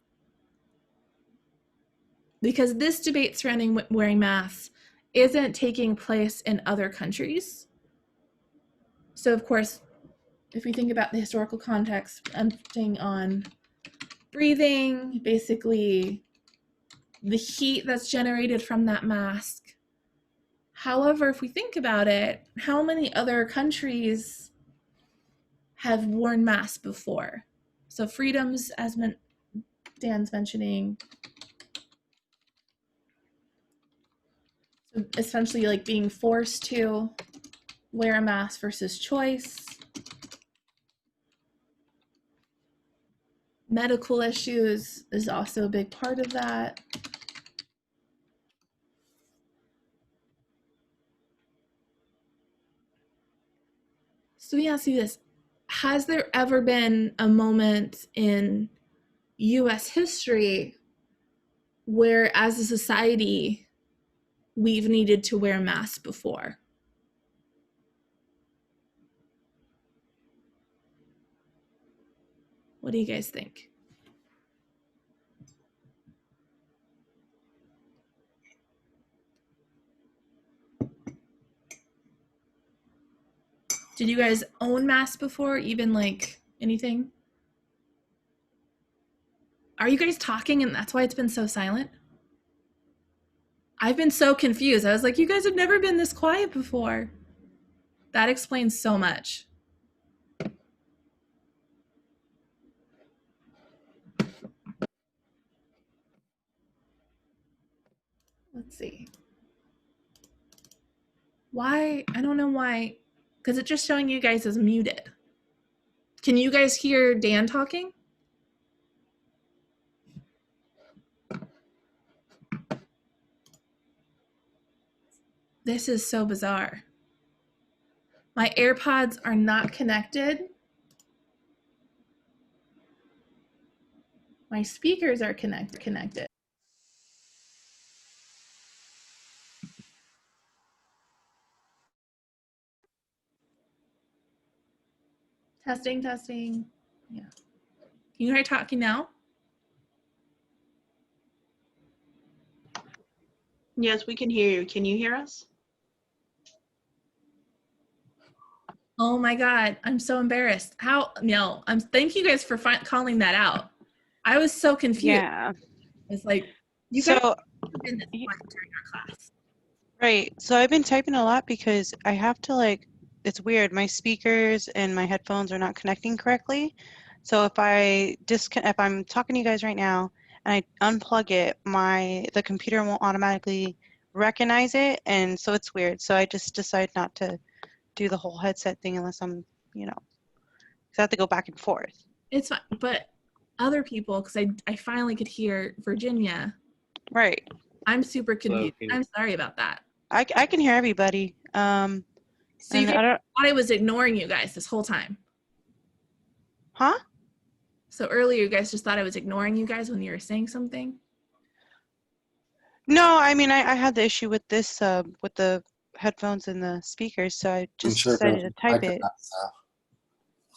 Because this debate surrounding wearing masks isn't taking place in other countries. So of course, if we think about the historical context, emptying on breathing, basically the heat that's generated from that mask. However, if we think about it, how many other countries have worn masks before? So freedoms, as Dan's mentioning, essentially like being forced to wear a mask versus choice. Medical issues is also a big part of that. So we ask you this: has there ever been a moment in US history where, as a society, we've needed to wear masks before? What do you guys think? Did you guys own masks before, even like anything? Are you guys talking and that's why it's been so silent? I've been so confused. I was like, you guys have never been this quiet before. That explains so much. Let's see. Why? I don't know why. Because it's just showing you guys as muted. Can you guys hear Dan talking? This is so bizarre. My AirPods are not connected. My speakers are connected. Testing, testing. Yeah. Can you hear talking now? Yes, we can hear you. Can you hear us? Oh my God, I'm so embarrassed. How? No, thank you guys for calling that out. I was so confused. Yeah. It's like, you guys So, have been this quiet during our class. right. So I've been typing a lot because I have to it's weird. My speakers and my headphones are not connecting correctly. So if if I'm talking to you guys right now and I unplug it, the computer won't automatically recognize it. And so it's weird. So I just decided not to do the whole headset thing unless I'm, because I have to go back and forth. It's fine, but other people, because I finally could hear Virginia. Right. I'm super confused. I'm sorry about that. I can hear everybody. So you guys thought I was ignoring you guys this whole time. Huh? So earlier you guys just thought I was ignoring you guys when you were saying something? No, I mean, I had the issue with this, with the headphones and the speakers, so I just decided to type it.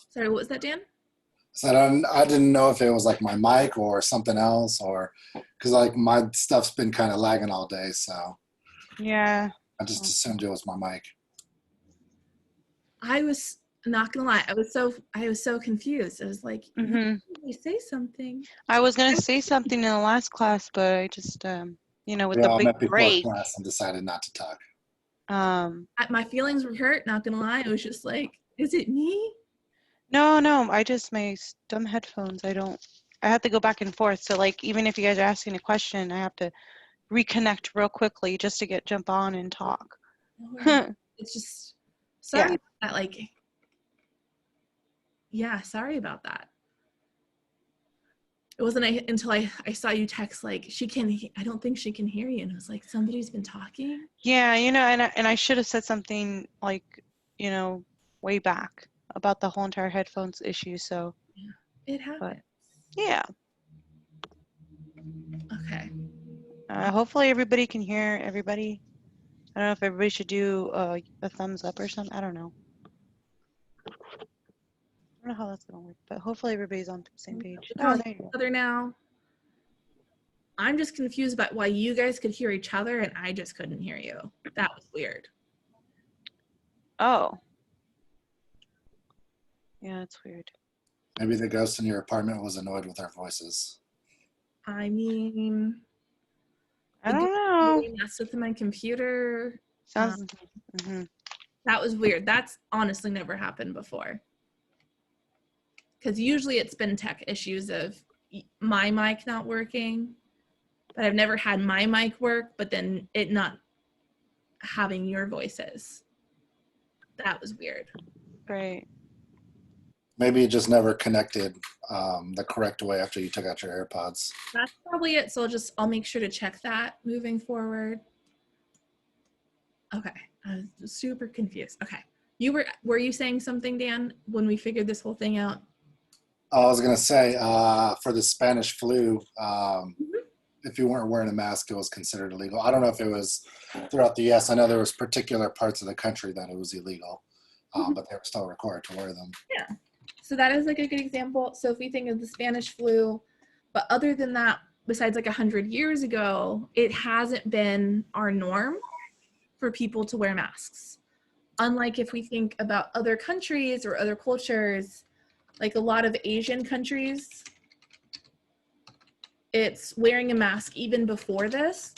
Sorry, what was that, Dan? So I didn't know if it was like my mic or something else, or because like my stuff's been kind of lagging all day, so Yeah. I just assumed it was my mic. I was not gonna lie, I was so confused. I was like, Mm-hmm. you say something. I was gonna say something in the last class, but I just, with We the all big met before break. class and decided not to talk. My feelings were hurt, not gonna lie. I was just like, is it me? No, my dumb headphones, I have to go back and forth. So like, even if you guys are asking a question, I have to reconnect real quickly just to jump on and talk. It's just, sorry Yeah. about that, yeah, sorry about that. It wasn't until I saw you text like, I don't think she can hear you. And I was like, somebody's been talking? Yeah, and I should have said something like, way back about the whole entire headphones issue, so. Yeah, it happens. Yeah. Okay. Hopefully everybody can hear everybody. I don't know if everybody should do a thumbs up or something. I don't know. I don't know how that's gonna work, but hopefully everybody's on the same page. We're Oh, on there you go. other now. I'm just confused about why you guys could hear each other and I just couldn't hear you. That was weird. Oh. Yeah, it's weird. Maybe the ghost in your apartment was annoyed with our voices. I mean, I don't know. really messed with my computer. Sounds. That was weird. That's honestly never happened before. Because usually it's been tech issues of my mic not working, but I've never had my mic work, but then it not having your voices. That was weird. Right. Maybe you just never connected the correct way after you took out your AirPods. That's probably it. So I'll make sure to check that moving forward. Okay. I was super confused. Okay. Were you saying something, Dan, when we figured this whole thing out? I was going to say, for the Spanish flu, if you weren't wearing a mask, it was considered illegal. I don't know if it was throughout the US. I know there was particular parts of the country that it was illegal, but they were still required to wear them. Yeah. So that is like a good example. So if we think of the Spanish flu, but other than that, besides like 100 years ago, it hasn't been our norm for people to wear masks. Unlike if we think about other countries or other cultures, like a lot of Asian countries, it's wearing a mask even before this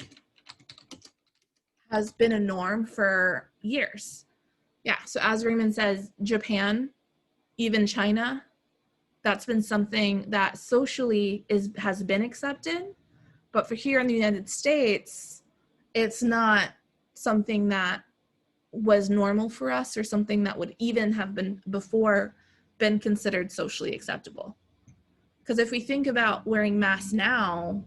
has been a norm for years. Yeah, so as Raymond says, Japan, even China, that's been something that socially has been accepted. But for here in the United States, it's not something that was normal for us or something that would even have been before been considered socially acceptable. Because if we think about wearing masks now,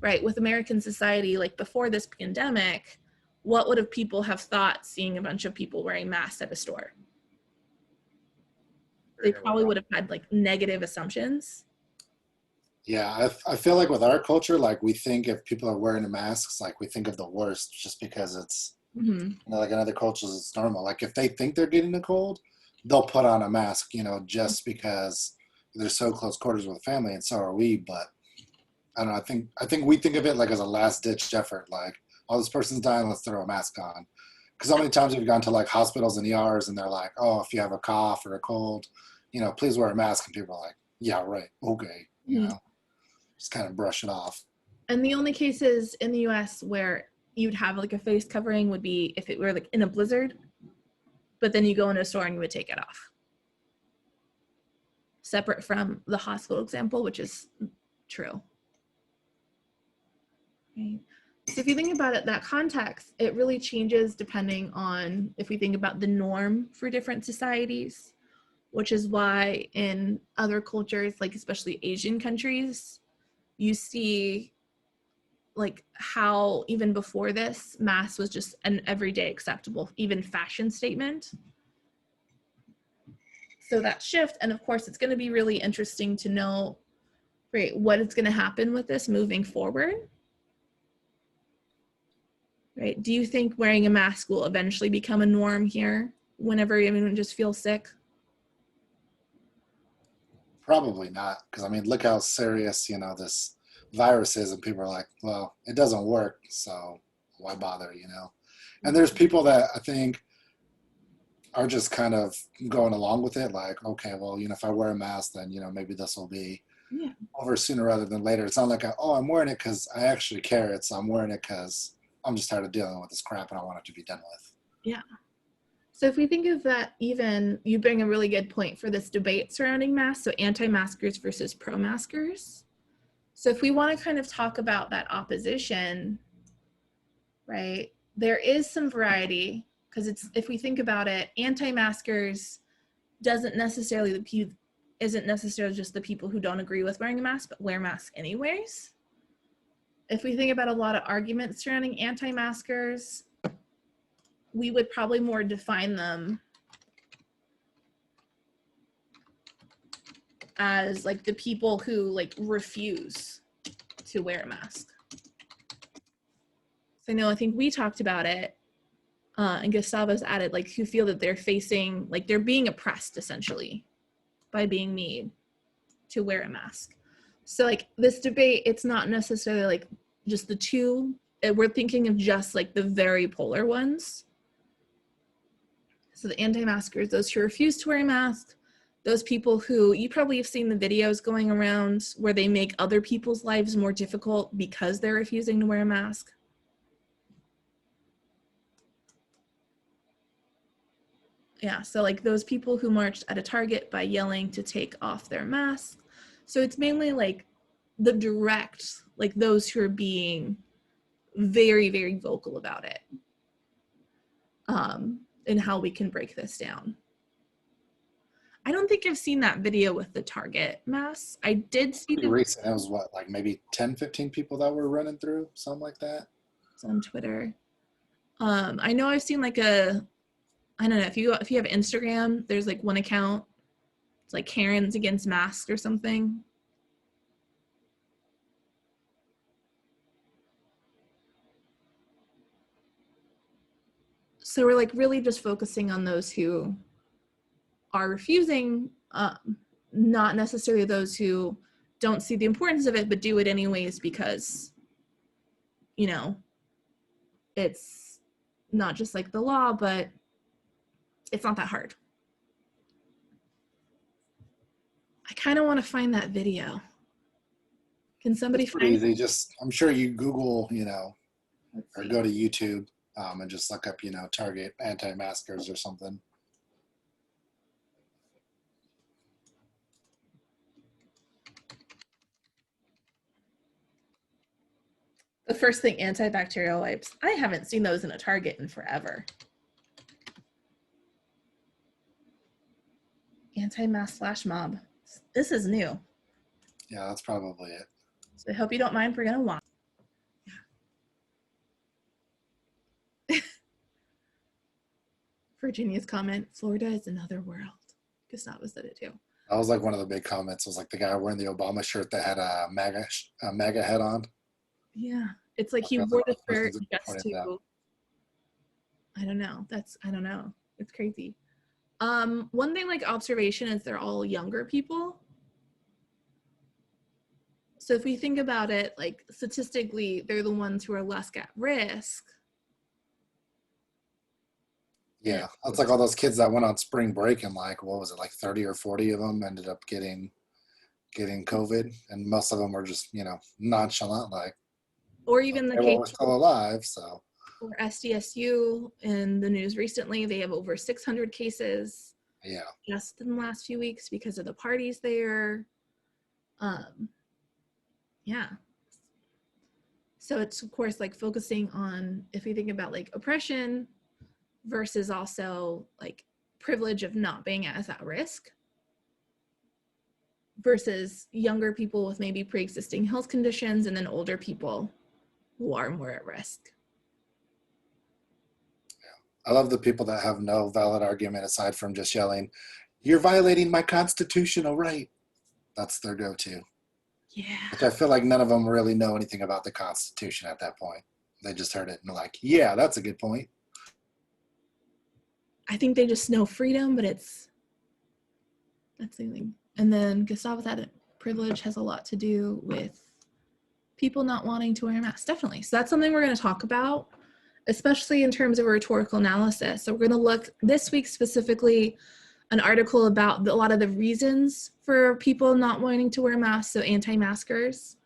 right, with American society, like before this pandemic, what would have people have thought seeing a bunch of people wearing masks at a store? They probably would have had like negative assumptions. Yeah, I feel like with our culture, like we think if people are wearing a mask, like we think of the worst just because it's, Mm-hmm. you know, like in other cultures, it's normal. Like if they think they're getting a cold, they'll put on a mask, you know, just because they're so close quarters with family, and so are we. But I don't know. I think we think of it like as a last ditch effort. Like, oh, this person's dying, let's throw a mask on. Because how many times have you gone to like hospitals and ERs and they're like, oh, if you have a cough or a cold, you know, please wear a mask, and people are like, yeah, right, okay, you know, just kind of brush it off. And the only cases in the US where you'd have like a face covering would be if it were like in a blizzard, but then you go in a store and you would take it off. Separate from the hospital example, which is true. Right. So if you think about it, that context, it really changes depending on if we think about the norm for different societies, which is why in other cultures, like especially Asian countries, you see like how even before this, mask was just an everyday acceptable, even fashion statement. So that shift, and of course, it's going to be really interesting to know, right, what is going to happen with this moving forward. Right? Do you think wearing a mask will eventually become a norm here whenever anyone just feels sick? Probably not, because I mean, look how serious, you know, this virus is, and people are like, well, it doesn't work, so why bother, you know? And there's people that I think are just kind of going along with it, like, okay, well, you know, if I wear a mask, then, you know, maybe this will be Yeah. over sooner rather than later. It's not like, oh, I'm wearing it because I actually care. It's I'm wearing it because I'm just tired of dealing with this crap and I want it to be done with. Yeah. So if we think of that, even you bring a really good point for this debate surrounding masks, so anti-maskers versus pro-maskers. So if we want to kind of talk about that opposition, right, there is some variety because it's, if we think about it, anti-maskers isn't necessarily just the people who don't agree with wearing a mask, but wear masks anyways. If we think about a lot of arguments surrounding anti-maskers, we would probably more define them as like the people who like refuse to wear a mask. So I think we talked about it, and Gustavo's added, like, who feel that they're facing, like they're being oppressed essentially by being made to wear a mask. So like this debate, it's not necessarily like just the two, we're thinking of just like the very polar ones. So the anti-maskers, those who refuse to wear a mask, those people who, you probably have seen the videos going around where they make other people's lives more difficult because they're refusing to wear a mask. Yeah, so like those people who marched at a Target by yelling to take off their mask. So it's mainly like the direct, like those who are being very, very vocal about it, and how we can break this down. I don't think I've seen that video with the Target masks. I did see Pretty the recent. It was what, like maybe 10, 15 people that were running through, something like that. on Twitter. I know I've seen like a, I don't know, if you have Instagram, there's like one account, it's like Karens Against Masks or something. So we're like really just focusing on those who are refusing Not necessarily those who don't see the importance of it, but do it anyways because, you know, it's not just like the law, but it's not that hard. I kind of want to find that video. Can somebody It's pretty find easy. it? Just, I'm sure you Google, you know, Let's or see. go to YouTube and just look up, you know, Target anti-maskers or something. The first thing, antibacterial wipes. I haven't seen those in a Target in forever. Anti-mask flash mob. This is new. Yeah, that's probably it. So I hope you don't mind. We're gonna watch. Virginia's comment, Florida is another world. Gustavo said it too. That was like one of the big comments. Was like the guy wearing the Obama shirt that had a MAGA head on. Yeah. It's like he That's wore the the person shirt that just pointed it to, out. I don't know. I don't know. It's crazy. One thing like observation is they're all younger people. So if we think about it, like statistically, they're the ones who are less at risk. Yeah, that's like all those kids that went on spring break and like, what was it, like 30 or 40 of them ended up getting COVID, and most of them were just, you know, nonchalant, like, Or even the they case were still alive. So for SDSU in the news recently, they have over 600 cases yeah, just in the last few weeks because of the parties there. Yeah. So it's of course like focusing on, if we think about like oppression versus also like privilege of not being as at risk versus younger people with maybe pre-existing health conditions and then older people who are more at risk. I love the people that have no valid argument aside from just yelling, "You're violating my constitutional right." That's their go-to. Yeah. Which I feel like none of them really know anything about the Constitution at that point. They just heard it and they're like, "Yeah, that's a good point." I think they just know freedom, but that's the thing. And then Gustavo, that privilege has a lot to do with people not wanting to wear masks. Definitely. So that's something we're going to talk about, especially in terms of rhetorical analysis. So we're going to look this week specifically an article about a lot of the reasons for people not wanting to wear masks, so anti-maskers,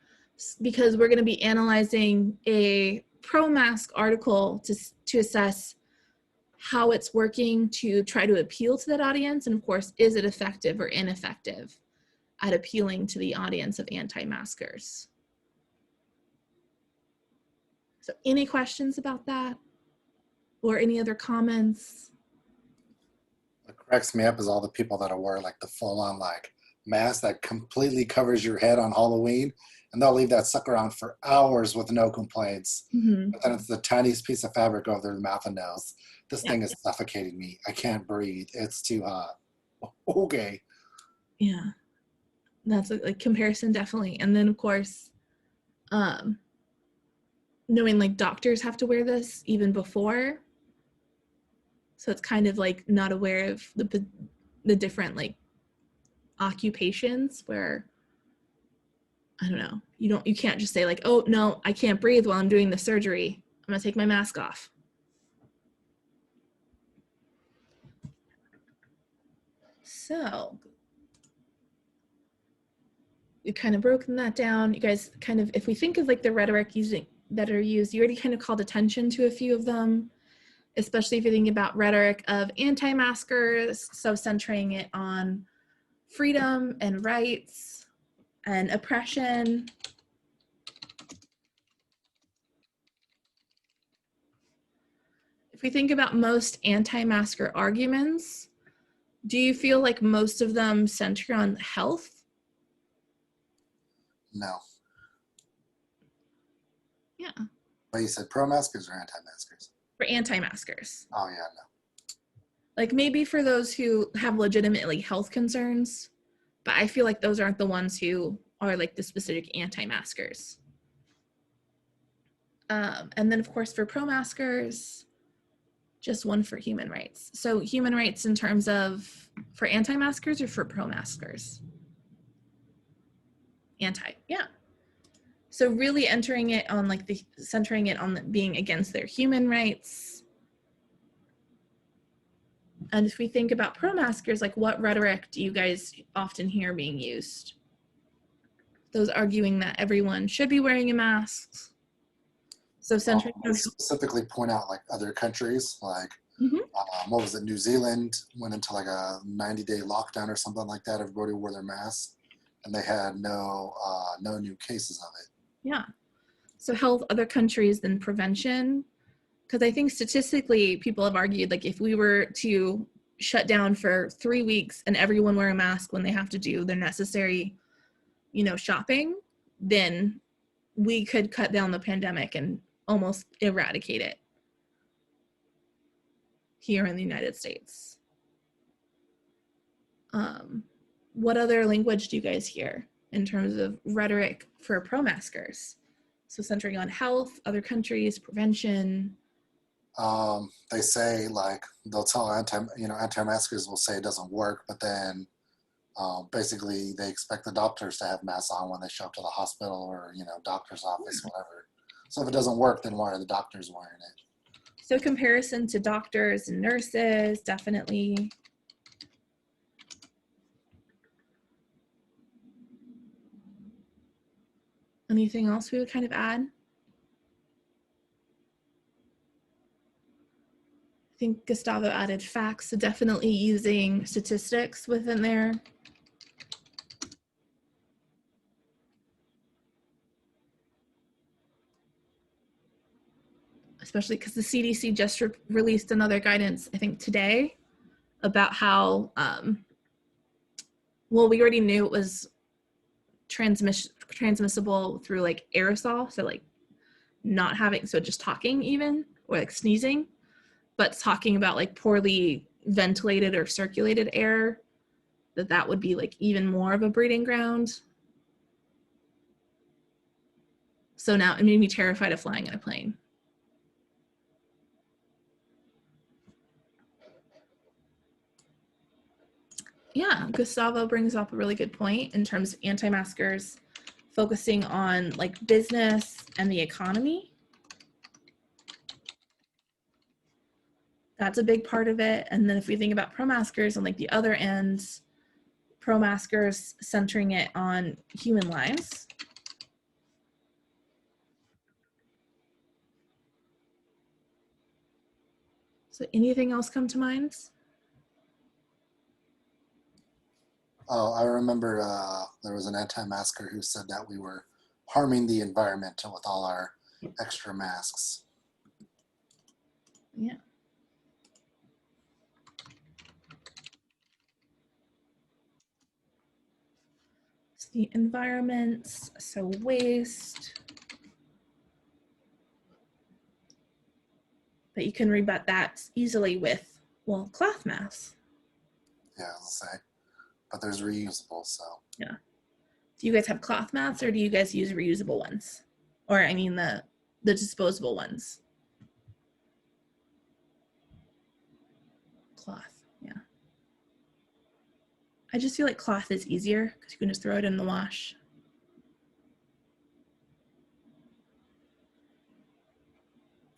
because we're going to be analyzing a pro-mask article to assess how it's working to try to appeal to that audience, and of course, is it effective or ineffective at appealing to the audience of anti-maskers. So any questions about that or any other comments? What cracks me up is all the people that wear like the full-on like mask that completely covers your head on Halloween, and they'll leave that sucker on for hours with no complaints. Mm-hmm. But then it's the tiniest piece of fabric over their mouth and nose. This Yeah. thing is suffocating me. I can't breathe. It's too hot. Okay. Yeah, that's a comparison, definitely. And then of course, knowing like doctors have to wear this even before, so it's kind of like not aware of the different like occupations where, I don't know, you can't just say like, oh no, I can't breathe while I'm doing the surgery, I'm gonna take my mask off. So we've kind of broken that down. You guys kind of, if we think of like the rhetoric that are used, you already kind of called attention to a few of them, especially if you're thinking about rhetoric of anti-maskers, so centering it on freedom and rights and oppression. If we think about most anti-masker arguments, do you feel like most of them center on health? No. Yeah. But you said pro-maskers or anti-maskers? For anti-maskers. Oh, yeah, no. Like maybe for those who have legitimately health concerns, but I feel like those aren't the ones who are like the specific anti-maskers. And then of course for pro-maskers, Just one for human rights. So human rights in terms of for anti-maskers or for pro-maskers? Anti, yeah. So really entering it on like centering it on being against their human rights. And if we think about pro-maskers, like what rhetoric do you guys often hear being used? Those arguing that everyone should be wearing a mask. So centering They specifically point out like other countries, like Mhm. what was it? New Zealand went into like a 90-day lockdown or something like that. Everybody wore their masks, and they had no new cases of it. Yeah. So health, other countries, then prevention. Because I think statistically, people have argued like if we were to shut down for 3 weeks and everyone wear a mask when they have to do their necessary, shopping, then we could cut down the pandemic and almost eradicate it here in the United States. What other language do you guys hear in terms of rhetoric for pro-maskers? So centering on health, other countries, prevention. They say like they'll tell anti-maskers will say it doesn't work, but then basically they expect the doctors to have masks on when they show up to the hospital or doctor's office, whatever. So if it doesn't work, then why are the doctors wearing it? So comparison to doctors and nurses, definitely. Anything else we would kind of add? I think Gustavo added facts, so definitely using statistics within there. Especially because the CDC just released another guidance, I think today, about how, we already knew it was transmissible through like aerosol, so like not having, so just talking even, or like sneezing, but talking about like poorly ventilated or circulated air, that would be like even more of a breeding ground. So now it made me terrified of flying in a plane. Yeah, Gustavo brings up a really good point in terms of anti-maskers focusing on like business and the economy. That's a big part of it. And then if we think about pro-maskers on like the other ends, pro-maskers centering it on human lives. So anything else come to mind? Oh, I remember there was an anti-masker who said that we were harming the environment with all our extra masks. Yeah. It's the environment, so waste. But you can rebut that easily with, well, cloth masks. Yeah, I'll say. But there's reusable, so. Yeah. Do you guys have cloth masks or do you guys use reusable ones? Or I mean the disposable ones? Cloth, yeah. I just feel like cloth is easier because you can just throw it in the wash.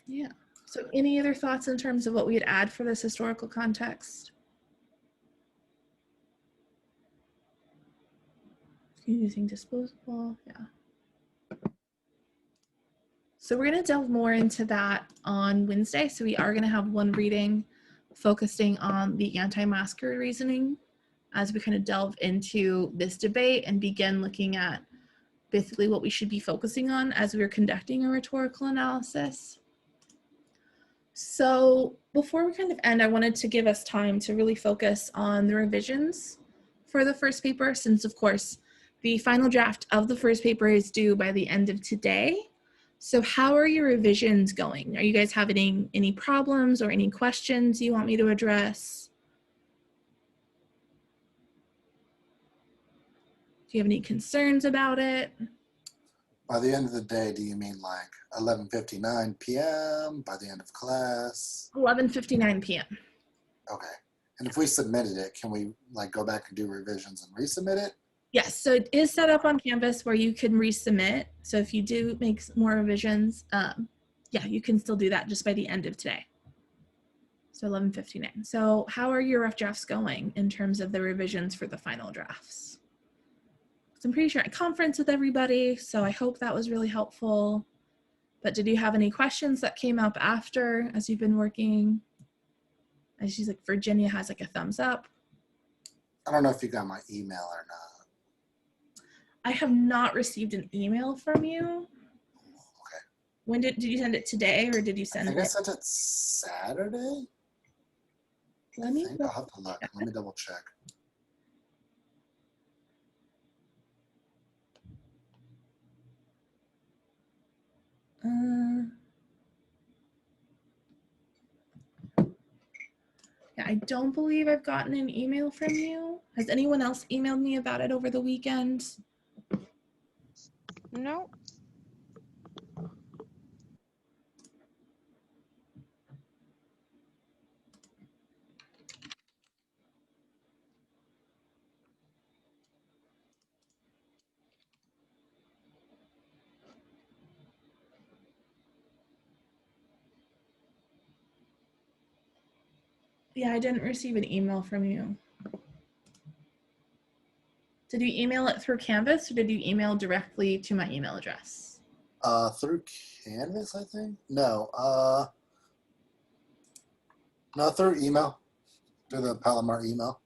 Yeah. So any other thoughts in terms of what we'd add for this historical context? Using disposable, yeah. So we're going to delve more into that on Wednesday. So we are going to have one reading focusing on the anti-masker reasoning as we kind of delve into this debate and begin looking at basically what we should be focusing on as we're conducting a rhetorical analysis. So before we kind of end, I wanted to give us time to really focus on the revisions for the first paper, since of course the final draft of the first paper is due by the end of today. So how are your revisions going? Are you guys having any problems or any questions you want me to address? Do you have any concerns about it? By the end of the day, do you mean like 11:59 p.m. by the end of class? 11:59 p.m. Okay. And if we submitted it, can we like go back and do revisions and resubmit it? Yes, so it is set up on Canvas where you can resubmit. So if you do make more revisions, yeah, you can still do that just by the end of today. So 11:59. So how are your rough drafts going in terms of the revisions for the final drafts? So I'm pretty sure I conferenced with everybody, so I hope that was really helpful. But did you have any questions that came up after as you've been working? And she's like, Virginia has like a thumbs up. I don't know if you got my email or not. I have not received an email from you. Okay. When did you send it today or did you I send think I it? sent it Saturday. Let me I'll have to look. Let me double check. Yeah, I don't believe I've gotten an email from you. Has anyone else emailed me about it over the weekend? No. Yeah, I didn't receive an email from you. Did you email it through Canvas or did you email directly to my email address? Through Canvas, I think. No, no, through email, through the Palomar email.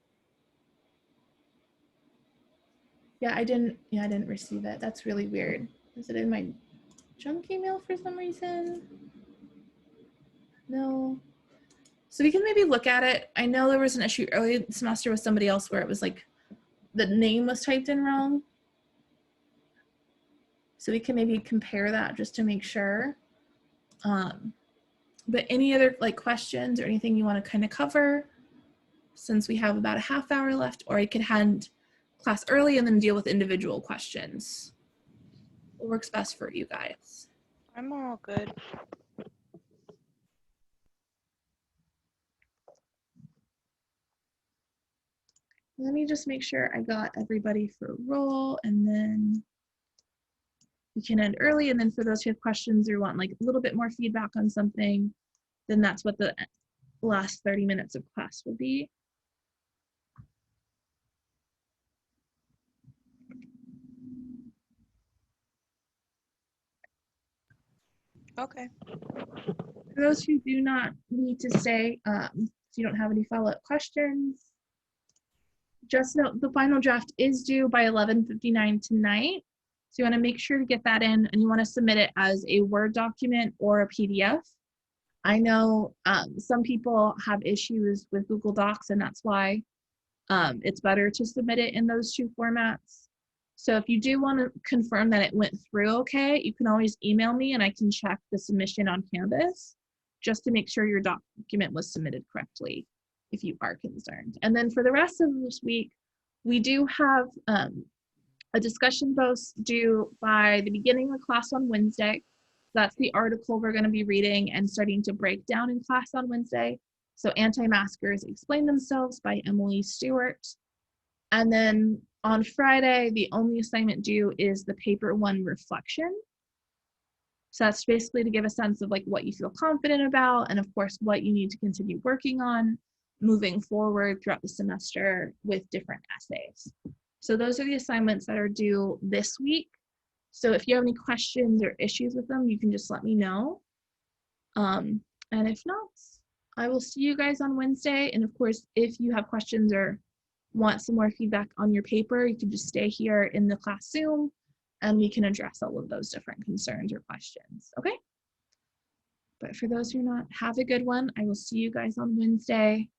Yeah, I didn't receive it. That's really weird. Is it in my junk email for some reason? No. So we can maybe look at it. I know there was an issue early semester with somebody else where it was like the name was typed in wrong. So we can maybe compare that just to make sure. But any other like questions or anything you want to kind of cover since we have about a half hour left, or I could hand class early and then deal with individual questions. What works best for you guys? I'm all good. Let me just make sure I got everybody for a roll and then we can end early. And then for those who have questions or want like a little bit more feedback on something, then that's what the last 30 minutes of class will be. Okay. For those who do not need to stay, if you don't have any follow-up questions, just note the final draft is due by 11:59 tonight. So you want to make sure to get that in and you want to submit it as a Word document or a PDF. I know some people have issues with Google Docs and that's why it's better to submit it in those two formats. So if you do want to confirm that it went through okay, you can always email me and I can check the submission on Canvas just to make sure your document was submitted correctly if you are concerned. And then for the rest of this week, we do have a discussion post due by the beginning of class on Wednesday. That's the article we're going to be reading and starting to break down in class on Wednesday. So Anti-Maskers Explain Themselves by Emily Stewart. And then on Friday, the only assignment due is the paper one reflection. So that's basically to give a sense of like what you feel confident about and of course what you need to continue working on moving forward throughout the semester with different essays. So those are the assignments that are due this week. So if you have any questions or issues with them, you can just let me know. And if not, I will see you guys on Wednesday. And of course, if you have questions or want some more feedback on your paper, you can just stay here in the class Zoom and we can address all of those different concerns or questions, okay? But for those who are not, have a good one. I will see you guys on Wednesday.